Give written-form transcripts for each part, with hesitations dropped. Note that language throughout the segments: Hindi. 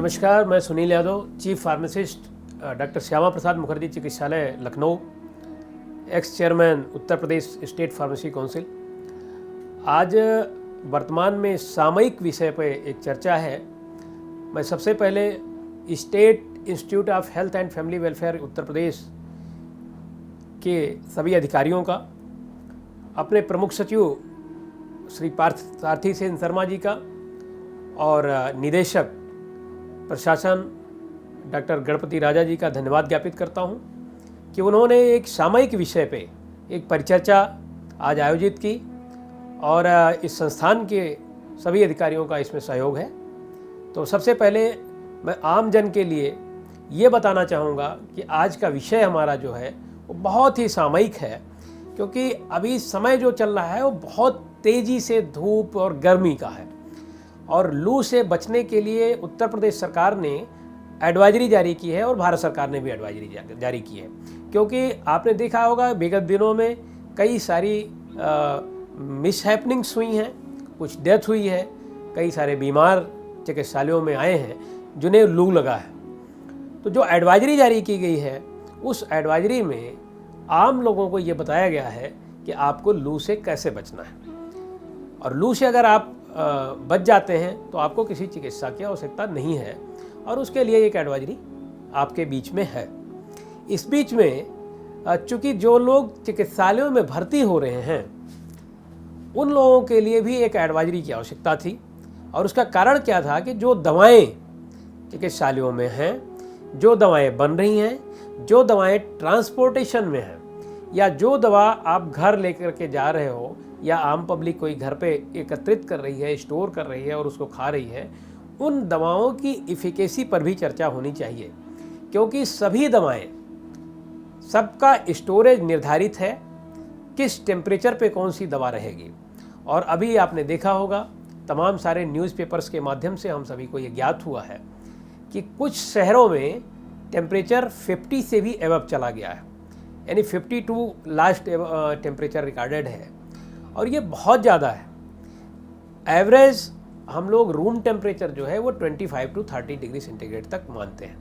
नमस्कार, मैं Sunil Yadav, chief pharmacist, doctor Shyama Prasad Mukherjee चिकित्सालय Lucknow, ex chairman Uttar Pradesh state pharmacy council. आज वर्तमान में सामयिक विषय पर एक चर्चा है। मैं सबसे पहले state institute of health and family welfare Uttar Pradesh के सभी अधिकारियों का, अपने प्रमुख सचिव श्री पार्थी सेन शर्मा जी का और निदेशक प्रशासन डॉक्टर गणपति राजा जी का धन्यवाद ज्ञापित करता हूं कि उन्होंने एक सामयिक विषय पे एक परिचर्चा आज आयोजित की और इस संस्थान के सभी अधिकारियों का इसमें सहयोग है। तो सबसे पहले मैं आम जन के लिए ये बताना चाहूँगा कि आज का विषय हमारा जो है वो बहुत ही सामयिक है, क्योंकि अभी समय जो चल रहा है वो बहुत तेज़ी से धूप और गर्मी का है और लू से बचने के लिए उत्तर प्रदेश सरकार ने एडवाइजरी जारी की है और भारत सरकार ने भी एडवाइजरी जारी की है। क्योंकि आपने देखा होगा विगत दिनों में कई सारी मिसहैपनिंग्स हुई हैं, कुछ डेथ हुई है, कई सारे बीमार चिकित्सालयों में आए हैं जिन्हें लू लगा है। तो जो एडवाइजरी जारी की गई है उस एडवाइजरी में आम लोगों को ये बताया गया है कि आपको लू से कैसे बचना है, और लू से अगर आप बच जाते हैं तो आपको किसी चिकित्सा की आवश्यकता नहीं है, और उसके लिए एक एडवाइजरी आपके बीच में है। इस बीच में चूँकि जो लोग चिकित्सालयों में भर्ती हो रहे हैं उन लोगों के लिए भी एक एडवाइजरी की आवश्यकता थी। और उसका कारण क्या था कि जो दवाएं चिकित्सालयों में हैं, जो दवाएं बन रही हैं, जो दवाएं ट्रांसपोर्टेशन में हैं, या जो दवा आप घर लेकर के जा रहे हो या आम पब्लिक कोई घर पे एकत्रित कर रही है, स्टोर कर रही है और उसको खा रही है, उन दवाओं की इफिकेसी पर भी चर्चा होनी चाहिए। क्योंकि सभी दवाएं, सबका स्टोरेज निर्धारित है, किस टेम्परेचर पे कौन सी दवा रहेगी। और अभी आपने देखा होगा तमाम सारे न्यूज़पेपर्स के माध्यम से हम सभी को ये ज्ञात हुआ है कि कुछ शहरों में टेम्परेचर 50 से भी एबव चला गया है, यानी 52 लास्ट टेम्परेचर रिकॉर्डेड है, और ये बहुत ज़्यादा है। एवरेज हम लोग रूम टेम्परेचर जो है वो 25 to 30 डिग्री सेंटीग्रेड तक मानते हैं,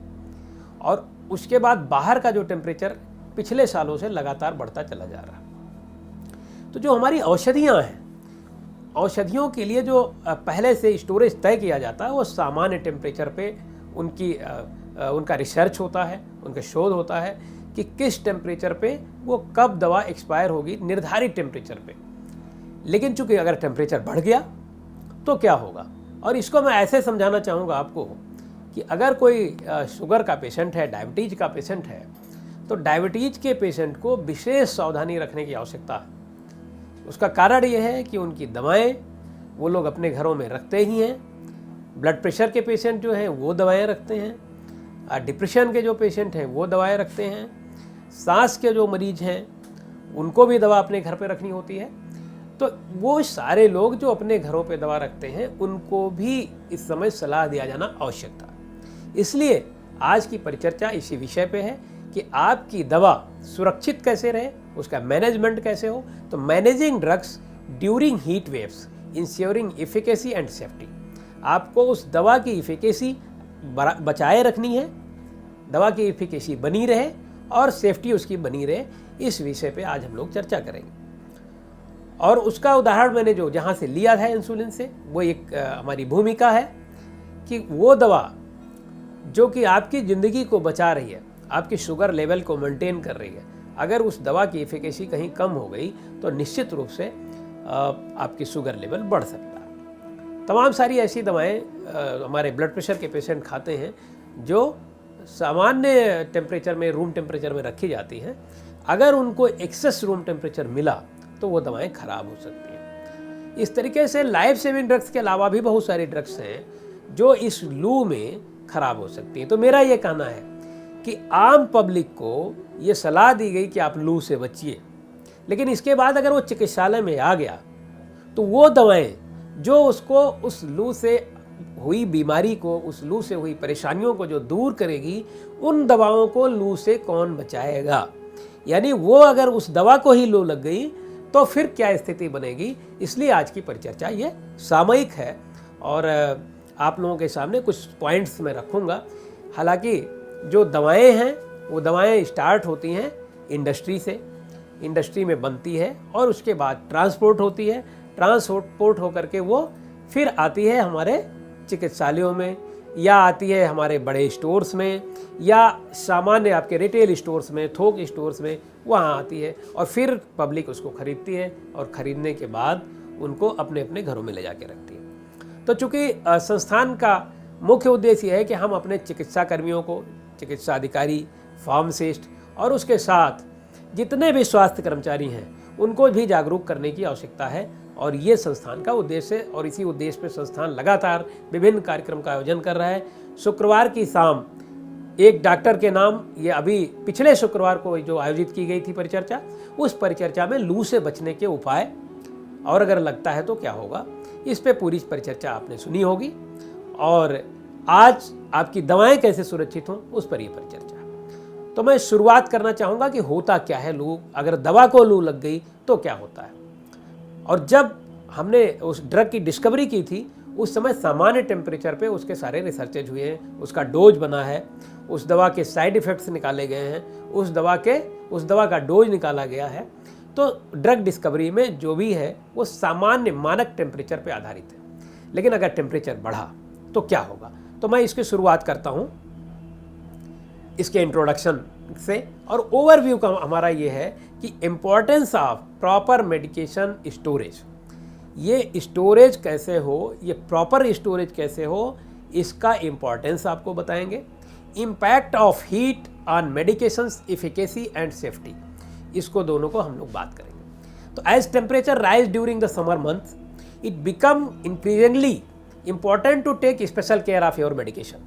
और उसके बाद बाहर का जो टेम्परेचर पिछले सालों से लगातार बढ़ता चला जा रहा है। तो जो हमारी औषधियाँ हैं, औषधियों के लिए जो पहले से स्टोरेज तय किया जाता है वो सामान्य टेम्परेचर पे उनका रिसर्च होता है, उनका शोध होता है कि किस टेम्परेचर पे वो कब दवा एक्सपायर होगी, निर्धारित टेम्परेचर पे। लेकिन चूंकि अगर टेम्परेचर बढ़ गया तो क्या होगा, और इसको मैं ऐसे समझाना चाहूँगा आपको कि अगर कोई शुगर का पेशेंट है, डायबिटीज़ का पेशेंट है, तो डायबिटीज़ के पेशेंट को विशेष सावधानी रखने की आवश्यकता है। उसका कारण ये है कि उनकी दवाएं वो लोग अपने घरों में रखते ही हैं। ब्लड प्रेशर के पेशेंट जो हैं वो दवाएं रखते हैं, डिप्रेशन के जो पेशेंट हैं वो दवाएं रखते हैं, सांस के जो मरीज हैं उनको भी दवा अपने घर पे रखनी होती है। तो वो सारे लोग जो अपने घरों पे दवा रखते हैं उनको भी इस समय सलाह दिया जाना आवश्यक था। इसलिए आज की परिचर्चा इसी विषय पे है कि आपकी दवा सुरक्षित कैसे रहे, उसका मैनेजमेंट कैसे हो। तो managing drugs during heat waves, ensuring efficacy and safety. आपको उस दवा की एफिकेसी बचाए रखनी है, दवा की एफिकेसी बनी रहे और सेफ्टी उसकी बनी रहे। इस विषय पे आज हम लोग चर्चा करेंगे, और उसका उदाहरण मैंने जो जहाँ से लिया है इंसुलिन से, वो एक हमारी भूमिका है कि वो दवा जो कि आपकी ज़िंदगी को बचा रही है, आपकी शुगर लेवल को मेंटेन कर रही है, अगर उस दवा की एफिकेसी कहीं कम हो गई तो निश्चित रूप से आपकी शुगर लेवल बढ़ सकता है। तमाम सारी ऐसी दवाएं हमारे ब्लड प्रेशर के पेशेंट खाते हैं जो सामान्य टेम्परेचर में, रूम टेम्परेचर में रखी जाती हैं। अगर उनको एक्सेस रूम टेम्परेचर मिला तो वो दवाएं खराब हो सकती हैं। इस तरीके से लाइफ सेविंग ड्रग्स के अलावा भी बहुत सारी ड्रग्स हैं जो इस लू में खराब हो सकती हैं। तो मेरा ये कहना है कि आम पब्लिक को ये सलाह दी गई कि आप लू से बचिए, लेकिन इसके बाद अगर वो चिकित्सालय में आ गया तो वो दवाएं जो उसको उस लू से हुई बीमारी को, उस लू से हुई परेशानियों को जो दूर करेगी, उन दवाओं को लू से कौन बचाएगा। यानी वो अगर उस दवा को ही लू लग गई तो फिर क्या स्थिति बनेगी। इसलिए आज की परिचर्चा ये सामयिक है, और आप लोगों के सामने कुछ पॉइंट्स मैं रखूँगा। हालांकि जो दवाएं हैं वो दवाएं स्टार्ट होती हैं इंडस्ट्री से, इंडस्ट्री में बनती है और उसके बाद ट्रांसपोर्ट होती है, ट्रांसपोर्ट होकर के वो फिर आती है हमारे चिकित्सालयों में, या आती है हमारे बड़े स्टोर्स में, या सामान्य आपके रिटेल स्टोर्स में, थोक स्टोर्स में वहाँ आती है और फिर पब्लिक उसको खरीदती है और ख़रीदने के बाद उनको अपने अपने घरों में ले जाके रखती है। तो चूँकि संस्थान का मुख्य उद्देश्य यह है कि हम अपने चिकित्सा कर्मियों को, चिकित्सा अधिकारी, फार्मासिस्ट और उसके साथ जितने भी स्वास्थ्य कर्मचारी हैं उनको भी जागरूक करने की आवश्यकता है और ये संस्थान का उद्देश्य है। और इसी उद्देश्य पे संस्थान लगातार विभिन्न कार्यक्रम का आयोजन कर रहा है। शुक्रवार की शाम एक डॉक्टर के नाम, ये अभी पिछले शुक्रवार को जो आयोजित की गई थी परिचर्चा, उस परिचर्चा में लू से बचने के उपाय और अगर लगता है तो क्या होगा, इस पे पूरी परिचर्चा आपने सुनी होगी। और आज आपकी दवाएं कैसे सुरक्षित हों उस पर ये परिचर्चा। तो मैं शुरुआत करना चाहूँगा कि होता क्या है लू, अगर दवा को लू लग गई तो क्या होता है। और जब हमने उस ड्रग की डिस्कवरी की थी उस समय सामान्य टेम्परेचर पे उसके सारे रिसर्चेज हुए हैं, उसका डोज बना है, उस दवा के साइड इफ़ेक्ट्स निकाले गए हैं, उस दवा का डोज निकाला गया है। तो ड्रग डिस्कवरी में जो भी है वो सामान्य मानक टेम्परेचर पे आधारित है। लेकिन अगर टेम्परेचर बढ़ा तो क्या होगा, तो मैं इसकी शुरुआत करता हूँ इसके इंट्रोडक्शन से। और ओवरव्यू का हमारा ये है कि importance of proper medication storage, ये स्टोरेज कैसे हो, ये प्रॉपर स्टोरेज कैसे हो, इसका इम्पोर्टेंस आपको बताएंगे। Impact of heat on medications efficacy and safety, इसको दोनों को हम लोग बात करेंगे। तो as temperature rise during the summer month it become increasingly important to take special care of your medication.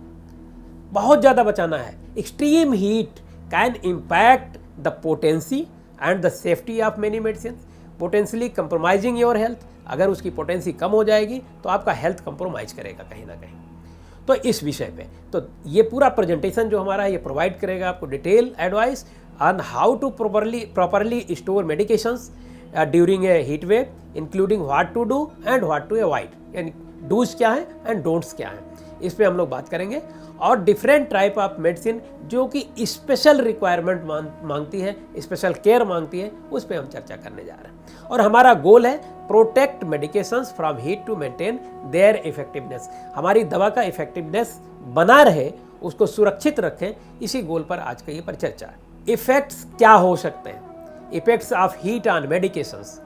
बहुत ज़्यादा बचाना है। Extreme heat can impact the potency and the safety of many medicine, potentially compromising your health. अगर उसकी पोटेंसी कम हो जाएगी तो आपका हेल्थ कंप्रोमाइज करेगा कहीं ना कहीं। तो इस विषय पे तो ये पूरा प्रेजेंटेशन जो हमारा है ये प्रोवाइड करेगा आपको detail advice on how to properly store medications during a heat wave, including what to do and what to avoid, यानी डूज क्या है एंड डोंट्स क्या हैं, इस पे हम लोग बात करेंगे। और डिफरेंट टाइप ऑफ मेडिसिन जो कि स्पेशल रिक्वायरमेंट मांगती है, स्पेशल केयर मांगती है, उस पे हम चर्चा करने जा रहे हैं। और हमारा गोल है protect medications from heat to maintain their effectiveness, हमारी दवा का इफेक्टिवनेस बना रहे, उसको सुरक्षित रखें, इसी गोल पर आज का ये परिचर्चा है। इफेक्ट्स क्या हो सकते हैं, effects of heat on medications,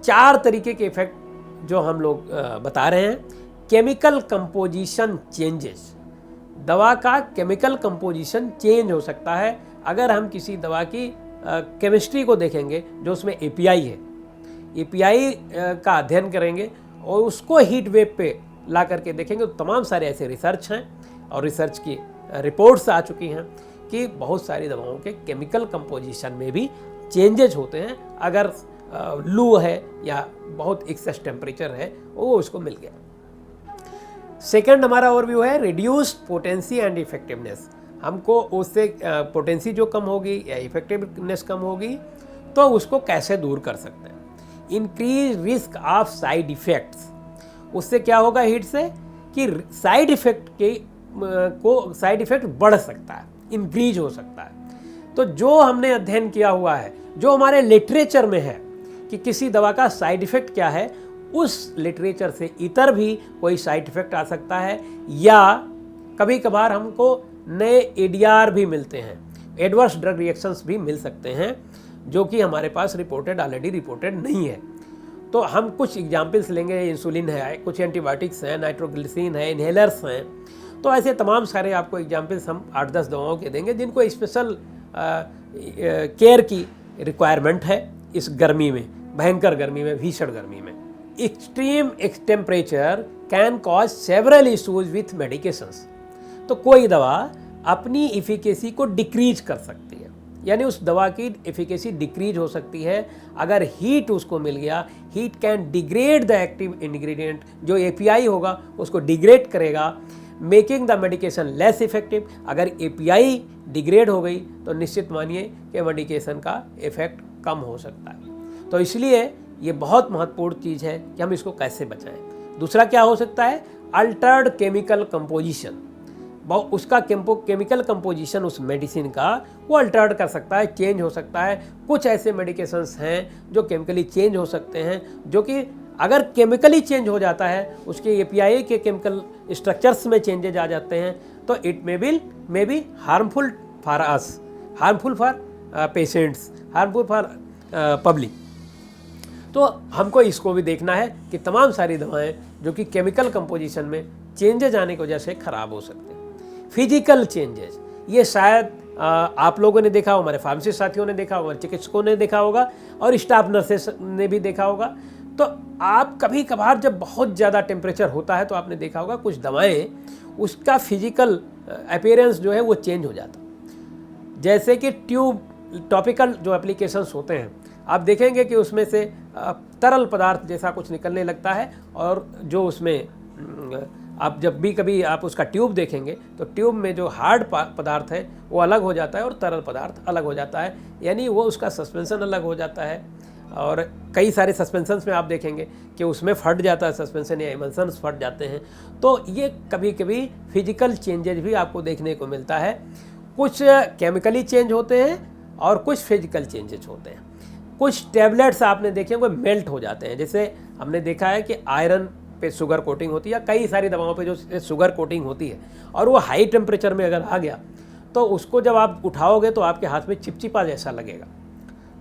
4 तरीके के इफेक्ट जो हम लोग बता रहे हैं। केमिकल कंपोजिशन चेंजेस, दवा का केमिकल कंपोजिशन चेंज हो सकता है। अगर हम किसी दवा की केमिस्ट्री को देखेंगे, जो उसमें एपीआई है, एपीआई का अध्ययन करेंगे और उसको हीट वेव पे ला करके देखेंगे, तो तमाम सारे ऐसे रिसर्च हैं और रिसर्च की रिपोर्ट्स आ चुकी हैं कि बहुत सारी दवाओं के केमिकल कंपोजिशन में भी चेंजेज होते हैं अगर लू है या बहुत एक्सेस टेम्परेचर है वो उसको मिल गया। सेकंड हमारा ओवरव्यू है रिड्यूस्ड पोटेंसी एंड इफेक्टिवनेस, हमको उससे पोटेंसी जो कम होगी या इफेक्टिवनेस कम होगी तो उसको कैसे दूर कर सकते हैं। Increase risk of side effects, उससे क्या होगा हीट से कि साइड इफेक्ट बढ़ सकता है, इंक्रीज हो सकता है। तो जो हमने अध्ययन किया हुआ है, जो हमारे लिटरेचर में है कि किसी दवा का साइड इफेक्ट क्या है, उस लिटरेचर से इतर भी कोई साइड इफेक्ट आ सकता है, या कभी कभार हमको नए एडीआर भी मिलते हैं, एडवर्स ड्रग रिएक्शंस भी मिल सकते हैं, जो कि हमारे पास ऑलरेडी रिपोर्टेड नहीं है। तो हम कुछ एग्जाम्पल्स लेंगे, इंसुलिन है, कुछ एंटीबायोटिक्स हैं, नाइट्रोग्लिसरीन है, इन्हेलर्स हैं। तो ऐसे तमाम सारे आपको एग्जाम्पल्स हम 8-10 दवाओं के देंगे जिनको स्पेशल केयर की रिक्वायरमेंट है इस गर्मी में, भयंकर गर्मी में, भीषण गर्मी में। Extreme temperature can cause several issues with medications, तो कोई दवा अपनी इफिकेसी को डिक्रीज कर सकती है, यानी उस दवा की एफिकेसी डिक्रीज हो सकती है अगर हीट उसको मिल गया। Heat can degrade the active ingredient, जो एपीआई होगा उसको डिग्रेड करेगा, making the medication less effective. अगर एपीआई डिग्रेड हो गई तो निश्चित मानिए कि मेडिकेशन का इफेक्ट कम हो सकता है। तो इसलिए ये बहुत महत्वपूर्ण चीज़ है कि हम इसको कैसे बचाएं। दूसरा क्या हो सकता है, अल्टर्ड केमिकल कंपोजिशन, उसका केमिकल कंपोजिशन उस मेडिसिन का वो अल्टर्ड कर सकता है, चेंज हो सकता है। कुछ ऐसे मेडिकेशंस हैं जो केमिकली चेंज हो सकते हैं, जो कि अगर केमिकली चेंज हो जाता है, उसके एपीआई के केमिकल स्ट्रक्चर्स में चेंजेज आ जाते हैं, तो it may be harmful for us, harmful for patients, harmful for public. तो हमको इसको भी देखना है कि तमाम सारी दवाएं जो कि केमिकल कंपोजिशन में चेंजेज आने की वजह से ख़राब हो सकते हैं। फिजिकल चेंजेस, ये शायद आप लोगों ने देखा हो, हमारे फार्मेसिस्ट साथियों ने देखा होगा, हमारे चिकित्सकों ने देखा होगा और स्टाफ नर्सेस ने भी देखा होगा। तो आप कभी कभार जब बहुत ज़्यादा टेम्परेचर होता है तो आपने देखा होगा कुछ दवाएं, उसका फिजिकल अपीयरेंस जो है वो चेंज हो जाता, जैसे कि टॉपिकल जो एप्लीकेशंस होते हैं, आप देखेंगे कि उसमें से तरल पदार्थ जैसा कुछ निकलने लगता है, और जो उसमें आप जब भी कभी आप उसका ट्यूब देखेंगे तो ट्यूब में जो हार्ड पदार्थ है वो अलग हो जाता है और तरल पदार्थ अलग हो जाता है, यानी वो उसका सस्पेंशन अलग हो जाता है। और कई सारे सस्पेंशंस में आप देखेंगे कि उसमें फट जाता है सस्पेंशन, या इमल्शंस फट जाते हैं। तो ये कभी कभी फिजिकल चेंजेज भी आपको देखने को मिलता है। कुछ केमिकली चेंज होते हैं और कुछ फिजिकल चेंजेस होते हैं। कुछ टैबलेट्स आपने देखे वो मेल्ट हो जाते हैं, जैसे हमने देखा है कि आयरन पे शुगर कोटिंग होती है, या कई सारी दवाओं पे जो शुगर कोटिंग होती है, और वो हाई टेम्परेचर में अगर आ गया तो उसको जब आप उठाओगे तो आपके हाथ में चिपचिपा जैसा लगेगा।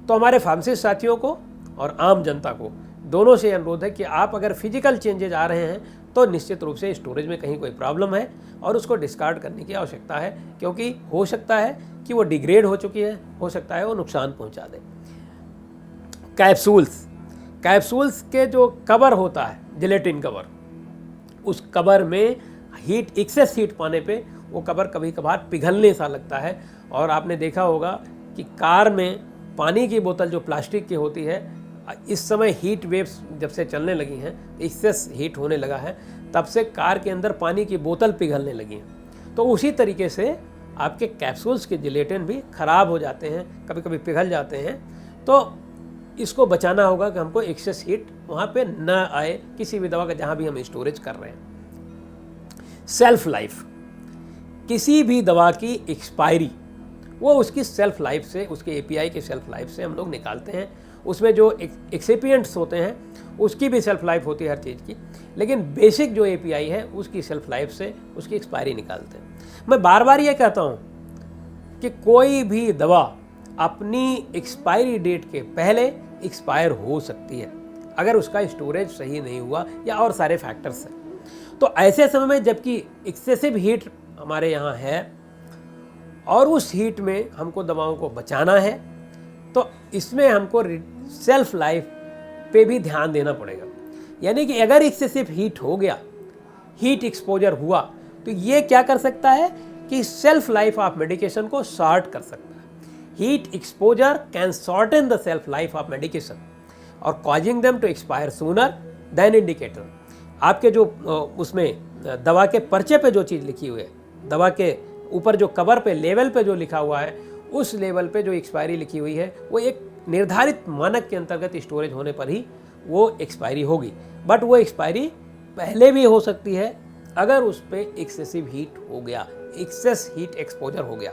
तो हमारे फार्मेसिस्ट साथियों को और आम जनता को दोनों से अनुरोध है कि आप अगर फिजिकल चेंजेज आ रहे हैं तो निश्चित रूप से स्टोरेज में कहीं कोई प्रॉब्लम है और उसको डिस्कार्ड करने की आवश्यकता है, क्योंकि हो सकता है कि वो डिग्रेड हो चुकी है, हो सकता है वो नुकसान पहुंचा दे। कैप्सूल्स के जो कवर होता है, जिलेटिन कवर, उस कवर में हीट, एक्सेस हीट पाने पे वो कवर कभी कभार पिघलने सा लगता है। और आपने देखा होगा कि कार में पानी की बोतल जो प्लास्टिक की होती है, इस समय हीट वेव्स जब से चलने लगी हैं, एक्सेस हीट होने लगा है, तब से कार के अंदर पानी की बोतल पिघलने लगी हैं। तो उसी तरीके से आपके कैप्सूल्स के जिलेटिन भी ख़राब हो जाते हैं, कभी कभी पिघल जाते हैं। तो इसको बचाना होगा कि हमको एक्सेस हीट वहाँ पे न आए किसी भी दवा का, जहाँ भी हम स्टोरेज कर रहे हैं। सेल्फ लाइफ, किसी भी दवा की एक्सपायरी वो उसकी सेल्फ लाइफ से, उसके एपीआई की सेल्फ लाइफ से हम लोग निकालते हैं। उसमें जो एक्सिपिएंट्स होते हैं उसकी भी सेल्फ लाइफ होती है हर चीज़ की, लेकिन बेसिक जो एपीआई है उसकी सेल्फ लाइफ से उसकी एक्सपायरी निकालते हैं। मैं बार बार ये कहता हूँ कि कोई भी दवा अपनी एक्सपायरी डेट के पहले एक्सपायर हो सकती है अगर उसका स्टोरेज सही नहीं हुआ या और सारे फैक्टर्स हैं। तो ऐसे समय में जबकि एक्सेसिव हीट हमारे यहाँ है और उस हीट में हमको दवाओं को बचाना है, तो इसमें हमको सेल्फ लाइफ पे भी ध्यान देना पड़ेगा। यानी कि अगर एक्सेसिव हीट हो गया, हीट एक्सपोजर हुआ, तो ये क्या कर सकता है कि सेल्फ लाइफ ऑफ मेडिकेशन को शॉर्ट कर सकता है। Heat exposure can shorten the shelf life of medication और causing them to expire sooner than indicator. आपके जो उसमें दवा के पर्चे पे जो चीज़ लिखी हुई है, दवा के ऊपर जो कवर पे लेवल पे जो लिखा हुआ है, उस लेवल पे जो एक्सपायरी लिखी हुई है वो एक निर्धारित मानक के अंतर्गत स्टोरेज होने पर ही वो एक्सपायरी होगी। बट वो एक्सपायरी पहले भी हो सकती है अगर उस पर एक्सेसिव हीट हो गया, एक्सेस हीट एक्सपोजर हो गया।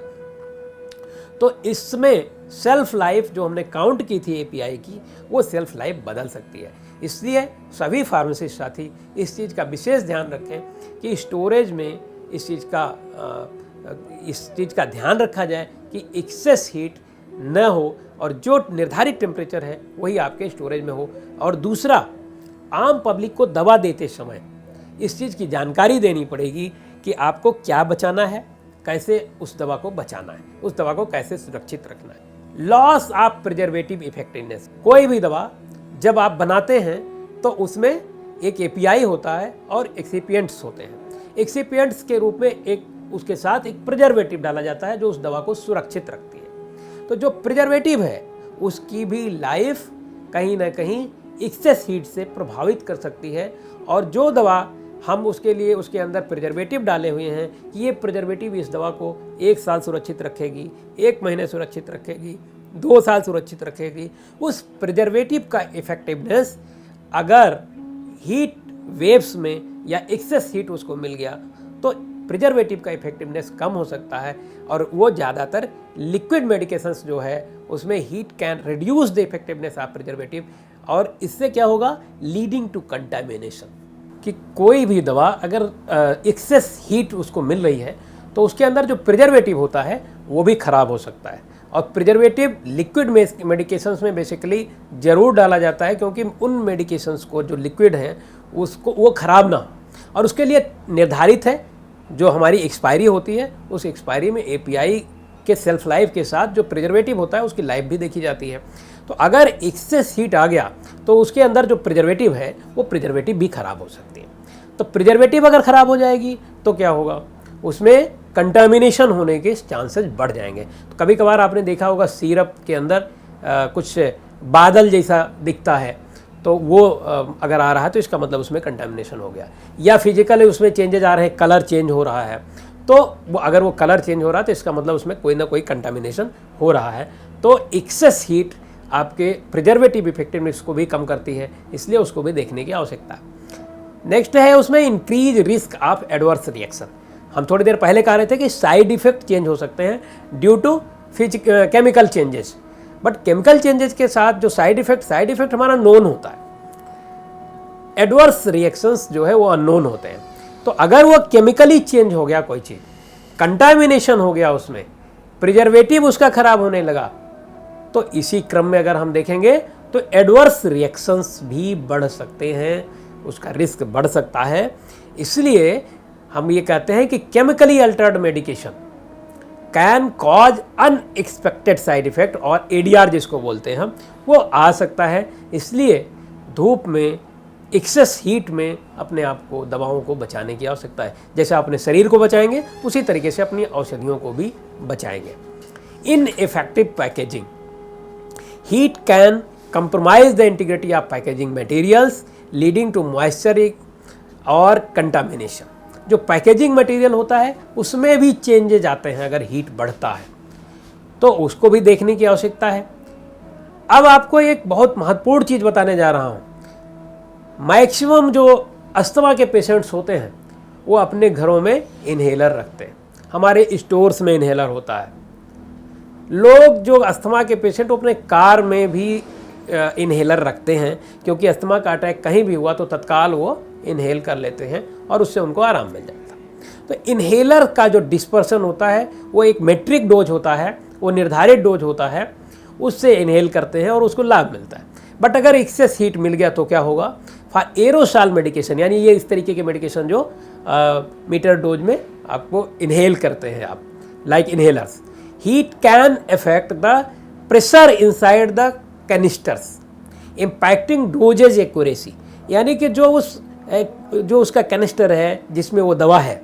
तो इसमें सेल्फ लाइफ जो हमने काउंट की थी एपीआई की, वो सेल्फ लाइफ बदल सकती है। इसलिए सभी फार्मेसिस्ट साथी इस चीज़ का विशेष ध्यान रखें कि स्टोरेज में इस चीज़ का ध्यान रखा जाए कि एक्सेस हीट न हो और जो निर्धारित टेम्परेचर है वही आपके स्टोरेज में हो। और दूसरा, आम पब्लिक को दवा देते समय इस चीज़ की जानकारी देनी पड़ेगी कि आपको क्या बचाना है, कैसे उस दवा को बचाना है, उस दवा को कैसे सुरक्षित रखना है। लॉस ऑफ प्रिजर्वेटिव इफेक्टिवनेस, कोई भी दवा जब आप बनाते हैं तो उसमें एक एपीआई होता है और एक्सिपिएंट्स होते हैं। एक्सिपिएंट्स के रूप में एक उसके साथ एक प्रिजर्वेटिव डाला जाता है जो उस दवा को सुरक्षित रखती है। तो जो प्रिजर्वेटिव है उसकी भी लाइफ कहीं ना कहीं एक्सेस हीट से प्रभावित कर सकती है। और जो दवा हम उसके लिए उसके अंदर प्रिजर्वेटिव डाले हुए हैं कि ये प्रिजर्वेटिव इस दवा को 1 साल सुरक्षित रखेगी, 1 महीने सुरक्षित रखेगी, 2 साल सुरक्षित रखेगी, उस प्रिजर्वेटिव का इफेक्टिवनेस अगर हीट वेव्स में या एक्सेस हीट उसको मिल गया तो प्रिजर्वेटिव का इफेक्टिवनेस कम हो सकता है, और वो ज़्यादातर लिक्विड मेडिकेशंस जो है उसमें heat can reduce the effectiveness of preservative, और इससे क्या होगा, लीडिंग टू कंटामिनेशन। कि कोई भी दवा अगर एक्सेस हीट उसको मिल रही है तो उसके अंदर जो प्रिजर्वेटिव होता है वो भी ख़राब हो सकता है, और प्रिजर्वेटिव लिक्विड मेडिकेशंस में बेसिकली ज़रूर डाला जाता है, क्योंकि उन मेडिकेशंस को जो लिक्विड हैं उसको वो ख़राब ना हो, और उसके लिए निर्धारित है जो हमारी एक्सपायरी होती है, उस एक्सपायरी में एपीआई के सेल्फ लाइफ के साथ जो प्रिजर्वेटिव होता है उसकी लाइफ भी देखी जाती है। तो अगर एक्सेस हीट आ गया तो उसके अंदर जो प्रिजर्वेटिव है वो प्रिजर्वेटिव भी ख़राब हो सकती है। तो प्रिजर्वेटिव अगर ख़राब हो जाएगी तो क्या होगा, उसमें कंटामिनेशन होने के चांसेस बढ़ जाएंगे। तो कभी कभार आपने देखा होगा सिरप के अंदर कुछ बादल जैसा दिखता है, तो वो अगर आ रहा है तो इसका मतलब उसमें कंटामिनेशन हो गया, या फिजिकली उसमें चेंजेज आ रहे हैं, कलर चेंज हो रहा है, तो वो अगर वो कलर चेंज हो रहा है तो इसका मतलब उसमें कोई ना कोई कंटामिनेशन हो रहा है। तो एक्सेस हीट आपके प्रिजर्वेटिव इफेक्टिवनेस को भी कम करती है, इसलिए उसको भी देखने की आवश्यकता है। नेक्स्ट है उसमें increase risk of adverse reaction. हम थोड़ी देर पहले कह रहे थे कि साइड इफेक्ट चेंज हो सकते हैं due to chemical changes, but chemical changes के साथ जो साइड इफेक्ट हमारा नोन होता है, एडवर्स रिएक्शंस जो है वो अननोन होते हैं। तो अगर वो केमिकली चेंज हो गया, कोई चीज़ कंटामिनेशन हो गया, उसमें प्रिजर्वेटिव उसका खराब होने लगा, तो इसी क्रम में अगर हम देखेंगे तो एडवर्स रिएक्शंस भी बढ़ सकते हैं, उसका रिस्क बढ़ सकता है। इसलिए हम ये कहते हैं कि chemically Altered medication can cause unexpected side effect, और एडीआर जिसको बोलते हैं हम, वो आ सकता है। इसलिए धूप में, एक्सेस हीट में अपने आप को, दवाओं को बचाने की आवश्यकता है। जैसे अपने शरीर को बचाएंगे उसी तरीके से अपनी औषधियों को भी बचाएंगे। In effective packaging, heat can compromise the integrity of packaging materials leading to moisture और कंटामिनेशन। जो पैकेजिंग मटेरियल होता है उसमें भी चेंजेज आते हैं अगर हीट बढ़ता है, तो उसको भी देखने की आवश्यकता है। अब आपको एक बहुत महत्वपूर्ण चीज़ बताने जा रहा हूँ। मैक्सिमम जो अस्थमा के पेशेंट्स होते हैं वो अपने घरों में इन्हेलर रखते हैं, हमारे स्टोर्स में इन्हेलर होता है। लोग जो अस्थमा के पेशेंट अपने कार में भी इन्हेलर रखते हैं, क्योंकि अस्थमा का अटैक कहीं भी हुआ तो तत्काल वो इन्हेल कर लेते हैं और उससे उनको आराम मिल जाता है। तो इन्हेलर का जो डिस्पर्सन होता है वो एक मेट्रिक डोज होता है, वो निर्धारित डोज होता है, उससे इन्हेल करते हैं और उसको लाभ मिलता है। बट अगर एक्सेस हीट मिल गया तो क्या होगा, फॉर एरोसॉल मेडिकेशन, यानी ये इस तरीके के मेडिकेशन जो मीटर डोज में आपको इन्हेल करते हैं आप, like inhalers, heat can affect the pressure inside the canisters impacting doses accuracy. यानी कि जो उसका कैनिस्टर है जिसमें वो दवा है,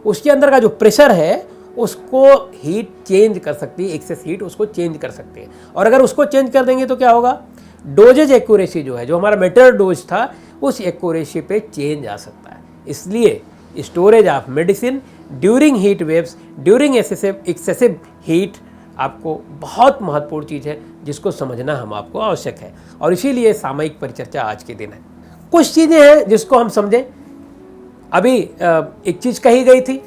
उसके अंदर का जो प्रेशर है उसको हीट चेंज कर सकती है, एक्सेस हीट उसको चेंज कर सकती है। और अगर उसको चेंज कर देंगे तो क्या होगा, डोजेज एक्यूरेसी जो है, जो हमारा मेटर डोज था, उस एक्यूरेसी पे चेंज आ सकता है। इसलिए storage of medicine during heat waves, during excessive heat आपको बहुत महत्वपूर्ण चीज़ है जिसको समझना हम आपको आवश्यक है, और इसीलिए सामयिक परिचर्चा आज के दिन है। कुछ चीज़ें हैं जिसको हम समझें। अभी एक चीज़ कही गई थी,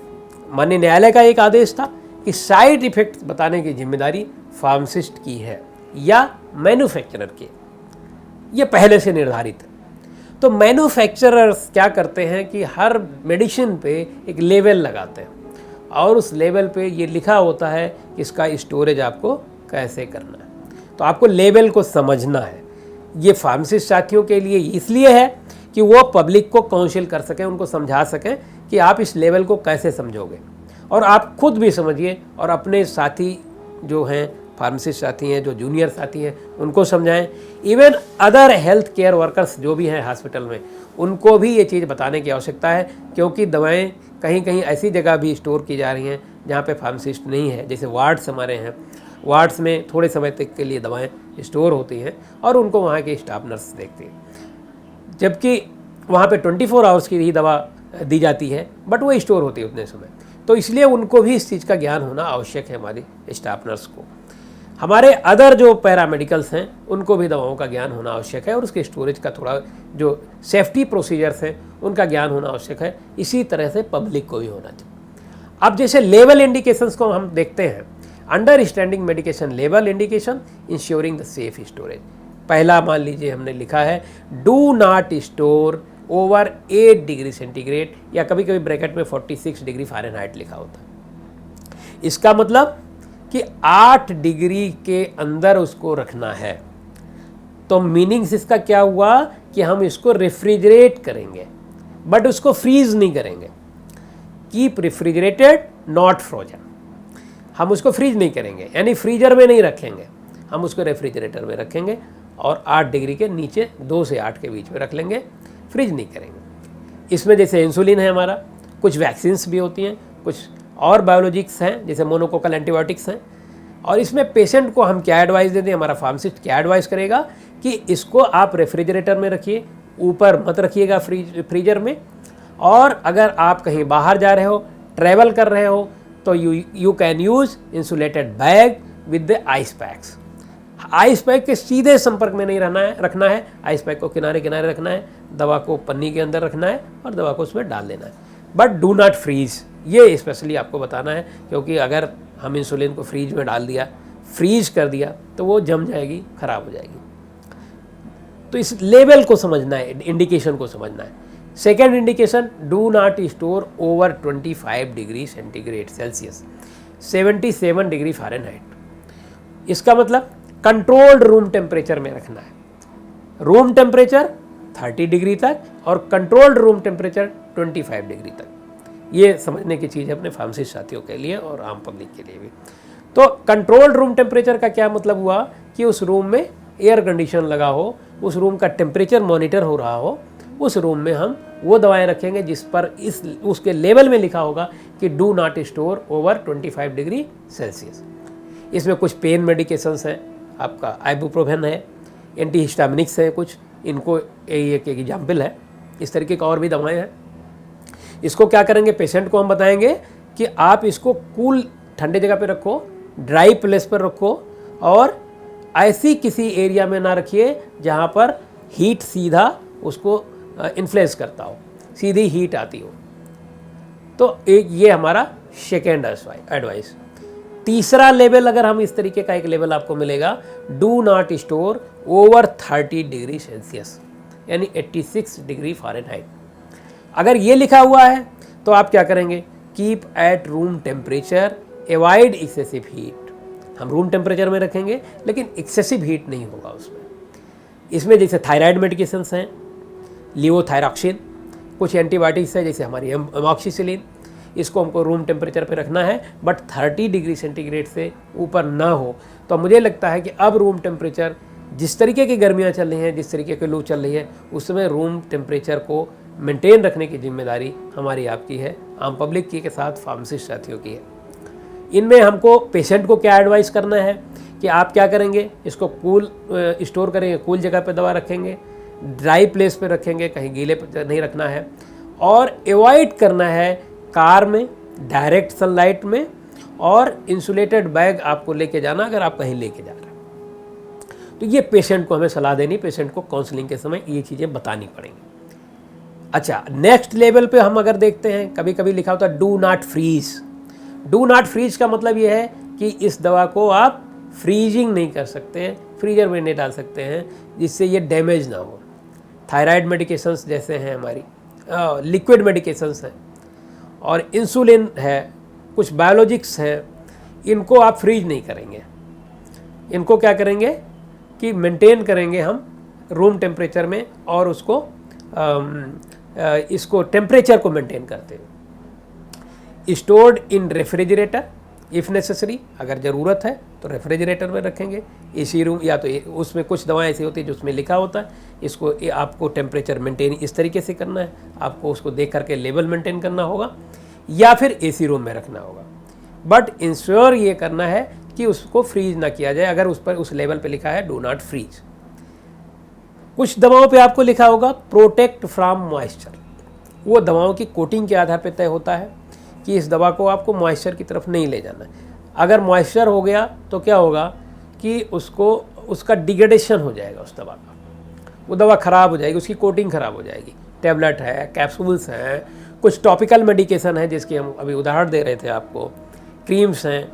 माननीय न्यायालय का एक आदेश था कि साइड इफेक्ट बताने की जिम्मेदारी फार्मासिस्ट की है या मैन्युफैक्चरर की, ये पहले से निर्धारित है। तो मैन्युफैक्चरर्स क्या करते हैं कि हर मेडिसिन पे एक लेवल लगाते हैं और उस लेवल पे ये लिखा होता है कि इसका स्टोरेज आपको कैसे करना है। तो आपको लेवल को समझना है। ये फार्मासिस्ट साथियों के लिए इसलिए है कि वो पब्लिक को काउंसिल कर सकें, उनको समझा सकें कि आप इस लेवल को कैसे समझोगे, और आप खुद भी समझिए और अपने साथी जो हैं, फार्मासिस्ट साथी हैं, जो जूनियर साथी हैं, उनको समझाएं। Even other health care workers जो भी हैं हॉस्पिटल में, उनको भी ये चीज़ बताने की आवश्यकता है, क्योंकि दवाएं कहीं कहीं ऐसी जगह भी स्टोर की जा रही हैं जहाँ पे फार्मासिस्ट नहीं है। जैसे वार्ड्स हमारे हैं, वार्ड्स में थोड़े समय तक के लिए दवाएं स्टोर होती हैं और उनको वहाँ के स्टाफ नर्स देखती हैं, जबकि वहाँ पे 24 आवर्स की ही दवा दी जाती है, बट वो स्टोर होती है उतने समय। तो इसलिए उनको भी इस चीज़ का ज्ञान होना आवश्यक है, हमारी स्टाफ नर्स को। हमारे अदर जो पैरामेडिकल्स हैं उनको भी दवाओं का ज्ञान होना आवश्यक है और उसके स्टोरेज का थोड़ा जो सेफ्टी प्रोसीजर्स हैं उनका ज्ञान होना आवश्यक है। इसी तरह से पब्लिक को भी होना चाहिए। अब जैसे लेवल इंडिकेशंस को हम देखते हैं, understanding medication level indication, ensuring the safe storage. पहला मान लीजिए हमने लिखा है do not store over 8 degree centigrade, या कभी कभी ब्रैकेट में 46 डिग्री फ़ारेनहाइट लिखा होता है। इसका मतलब कि 8 डिग्री के अंदर उसको रखना है। तो मीनिंग्स इसका क्या हुआ कि हम इसको रेफ्रिजरेट करेंगे बट उसको फ्रीज नहीं करेंगे। Keep refrigerated not frozen. हम उसको फ्रीज नहीं करेंगे, यानी फ्रीजर में नहीं रखेंगे, हम उसको रेफ्रिजरेटर में रखेंगे और 8 डिग्री के नीचे 2 से 8 के बीच में रख लेंगे, फ्रीज नहीं करेंगे। इसमें जैसे इंसुलिन है हमारा, कुछ वैक्सीन्स भी होती हैं, कुछ और बायोलॉजिक्स हैं जैसे मोनोकोकल एंटीबायोटिक्स हैं। और इसमें पेशेंट को हम क्या एडवाइस देते हैं, हमारा फार्मासिस्ट क्या एडवाइस करेगा कि इसको आप रेफ्रिजरेटर में रखिए, ऊपर मत रखिएगा फ्रीजर में। और अगर आप कहीं बाहर जा रहे हो, ट्रैवल कर रहे हो, तो you can use insulated bag with the ice packs. Ice pack के सीधे संपर्क में नहीं रखना है, आइस पैक को किनारे किनारे रखना है, दवा को पन्नी के अंदर रखना है और दवा को उसमें डाल देना है, बट डू नॉट फ्रीज। ये स्पेशली आपको बताना है, क्योंकि अगर हम इंसुलिन को फ्रीज में डाल दिया, फ्रीज कर दिया, तो वो जम जाएगी, ख़राब हो जाएगी। तो इस लेवल को समझना है, इंडिकेशन को समझना है। Second indication, do not store over 25 degree centigrade Celsius, 77 degree Fahrenheit. इसका मतलब कंट्रोल्ड रूम टेम्परेचर में रखना है। रूम टेम्परेचर 30 डिग्री तक और कंट्रोल्ड रूम टेम्परेचर 25 डिग्री तक। ये समझने की चीज़ है अपने फार्मासिस्ट साथियों के लिए और आम पब्लिक के लिए भी। तो कंट्रोल्ड रूम टेम्परेचर का क्या मतलब हुआ कि उस रूम में एयर कंडीशन लगा हो, उस रूम का टेम्परेचर मॉनिटर हो रहा हो, उस रूम में हम वो दवाएं रखेंगे जिस पर उसके लेवल में लिखा होगा कि do not store over 25 degree Celsius. इसमें कुछ पेन मेडिकेशंस हैं, आपका आइबुप्रोफेन है, एंटीहिस्टामिनिक्स है कुछ, इनको एक एग्जाम्पल है। इस तरीके का और भी दवाएं हैं। इसको क्या करेंगे, पेशेंट को हम बताएंगे कि आप इसको कूल ठंडे जगह पे रखो, ड्राई प्लेस पर रखो और ऐसी किसी एरिया में ना रखिए जहाँ पर हीट सीधा उसको इन्फ्लुएंस करता हो, सीधी हीट आती हो। तो एक ये हमारा सेकेंड एडवाइस। तीसरा लेवल, अगर हम इस तरीके का एक लेवल आपको मिलेगा, do not store over 30 degree Celsius, यानी 86 डिग्री फ़ारेनहाइट। अगर ये लिखा हुआ है तो आप क्या करेंगे, keep at room temperature, avoid excessive heat. हम रूम टेम्परेचर में रखेंगे लेकिन एक्सेसिव हीट नहीं होगा उसमें। इसमें जैसे थायराइड मेडिकेशंस हैं, लिवोथायरॉक्सिन, कुछ एंटीबायोटिक्स है जैसे हमारी एमॉक्सिसिलिन, इसको हमको रूम टेम्परेचर पे रखना है बट 30 डिग्री सेंटीग्रेड से ऊपर ना हो। तो मुझे लगता है कि अब रूम टेम्परेचर, जिस तरीके की गर्मियाँ चल रही हैं, जिस तरीके की लू चल रही है, उसमें रूम टेम्परेचर को मेंटेन रखने की जिम्मेदारी हमारी आपकी है, आम पब्लिक की के साथ फार्मासिस्ट साथियों की है। इनमें हमको पेशेंट को क्या एडवाइस करना है कि आप क्या करेंगे, इसको कूल स्टोर करेंगे, कूल जगह पे दवा रखेंगे, ड्राई प्लेस पे रखेंगे, कहीं गीले पे नहीं रखना है, और एवॉइड करना है कार में, डायरेक्ट सनलाइट में, और इंसुलेटेड बैग आपको लेके जाना अगर आप कहीं लेके जा रहे हैं। तो ये पेशेंट को हमें सलाह देनी, पेशेंट को काउंसलिंग के समय ये चीज़ें बतानी पड़ेंगी। अच्छा, नेक्स्ट लेवल पे हम अगर देखते हैं, कभी कभी लिखा होता है do not freeze. Do not freeze का मतलब ये है कि इस दवा को आप फ्रीजिंग नहीं कर सकते, फ्रीजर में नहीं डाल सकते हैं जिससे ये डैमेज ना हो। थायराइड मेडिकेशंस जैसे हैं हमारी, लिक्विड मेडिकेशंस हैं और इंसुलिन है, कुछ बायोलॉजिक्स हैं, इनको आप फ्रीज नहीं करेंगे। इनको क्या करेंगे कि मेंटेन करेंगे हम रूम टेम्परेचर में और उसको इसको टेम्परेचर को मेंटेन करते हैं। Stored in refrigerator if necessary, अगर ज़रूरत है तो रेफ्रिजरेटर में रखेंगे। एसी रूम, या तो उसमें कुछ दवाएं ऐसी होती है जो उसमें लिखा होता है इसको आपको टेम्परेचर मेंटेन इस तरीके से करना है, आपको उसको देख करके लेवल मेंटेन करना होगा, या फिर एसी रूम में रखना होगा। बट इंश्योर ये करना है कि उसको फ्रीज ना किया जाए अगर उस पर उस लेवल पे लिखा है डू नॉट फ्रीज। कुछ दवाओं पे आपको लिखा होगा प्रोटेक्ट फ्रॉम मॉइस्चर, वो दवाओं की कोटिंग के आधार पे तय होता है कि इस दवा को आपको मॉइस्चर की तरफ नहीं ले जाना है। अगर मॉइस्चर हो गया तो क्या होगा कि उसका डिग्रेडेशन हो जाएगा उस दवा का, वो दवा ख़राब हो जाएगी, उसकी कोटिंग ख़राब हो जाएगी। टैबलेट है, कैप्सूल्स हैं, कुछ टॉपिकल मेडिकेशन है जिसकी हम अभी उदाहरण दे रहे थे आपको, क्रीम्स हैं,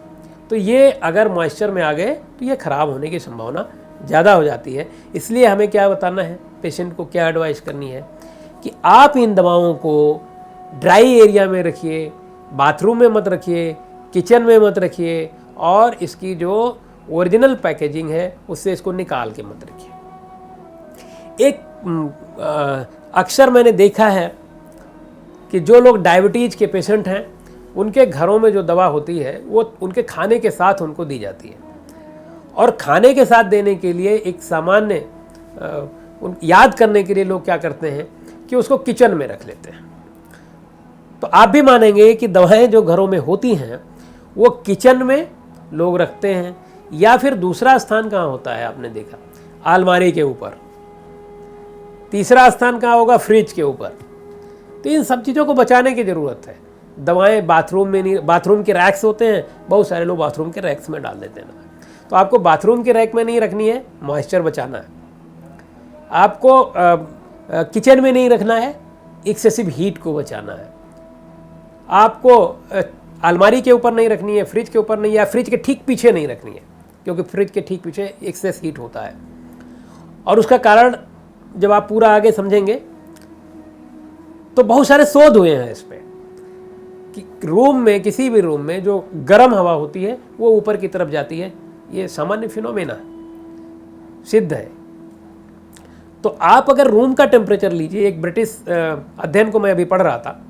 तो ये अगर मॉइस्चर में आ गए तो ये ख़राब होने की संभावना ज़्यादा हो जाती है। इसलिए हमें क्या बताना है, पेशेंट को क्या एडवाइस करनी है कि आप इन दवाओं को ड्राई एरिया में रखिए, बाथरूम में मत रखिए, किचन में मत रखिए, और इसकी जो ओरिजिनल पैकेजिंग है उससे इसको निकाल के मत रखिए। अक्सर मैंने देखा है कि जो लोग डायबिटीज़ के पेशेंट हैं उनके घरों में जो दवा होती है वो उनके खाने के साथ उनको दी जाती है, और खाने के साथ देने के लिए एक सामान्य याद करने के लिए लोग क्या करते हैं कि उसको किचन में रख लेते हैं। तो आप भी मानेंगे कि दवाएं जो घरों में होती हैं वो किचन में लोग रखते हैं, या फिर दूसरा स्थान कहाँ होता है आपने देखा, अलमारी के ऊपर, तीसरा स्थान कहाँ होगा, फ्रिज के ऊपर। तो इन सब चीज़ों को बचाने की ज़रूरत है। दवाएं बाथरूम में नहीं, बाथरूम के रैक्स होते हैं, बहुत सारे लोग बाथरूम के रैक्स में डाल देते हैं ना, तो आपको बाथरूम के रैक में नहीं रखनी है, मॉइस्चर बचाना है। आपको किचन में नहीं रखना है, एक्सेसिव हीट को बचाना है। आपको अलमारी के ऊपर नहीं रखनी है, फ्रिज के ऊपर नहीं, या फ्रिज के ठीक पीछे नहीं रखनी है, क्योंकि फ्रिज के ठीक पीछे एक्सेस हीट होता है। और उसका कारण जब आप पूरा आगे समझेंगे तो बहुत सारे शोध हुए हैं इस पर कि रूम में, किसी भी रूम में जो गर्म हवा होती है वो ऊपर की तरफ जाती है। ये सामान्य फिनोमेना सिद्ध है। तो आप अगर रूम का टेम्परेचर लीजिए, एक ब्रिटिश अध्ययन को मैं अभी पढ़ रहा था,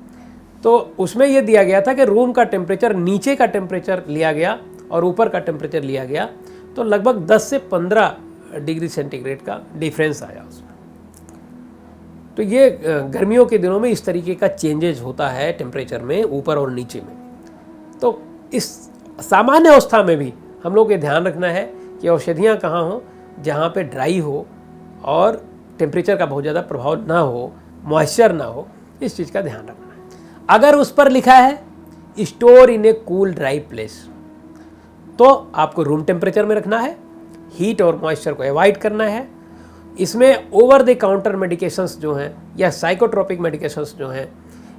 तो उसमें यह दिया गया था कि रूम का टेम्परेचर, नीचे का टेम्परेचर लिया गया और ऊपर का टेम्परेचर लिया गया, तो लगभग 10 से 15 डिग्री सेंटीग्रेड का डिफरेंस आया उसमें। तो ये गर्मियों के दिनों में इस तरीके का चेंजेज होता है टेम्परेचर में, ऊपर और नीचे में। तो इस सामान्य अवस्था में भी हम लोग ये ध्यान रखना है कि औषधियाँ कहाँ हो जहाँ पे ड्राई हो और टेम्परेचर का बहुत ज़्यादा प्रभाव ना हो, मॉइस्चर ना हो, इस चीज़ का ध्यान रखना है। अगर उस पर लिखा है store in A cool dry place, तो आपको रूम टेम्परेचर में रखना है, हीट और मॉइस्चर को अवॉइड करना है। इसमें ओवर द काउंटर मेडिकेशंस जो हैं या साइकोट्रोपिक मेडिकेशंस जो हैं,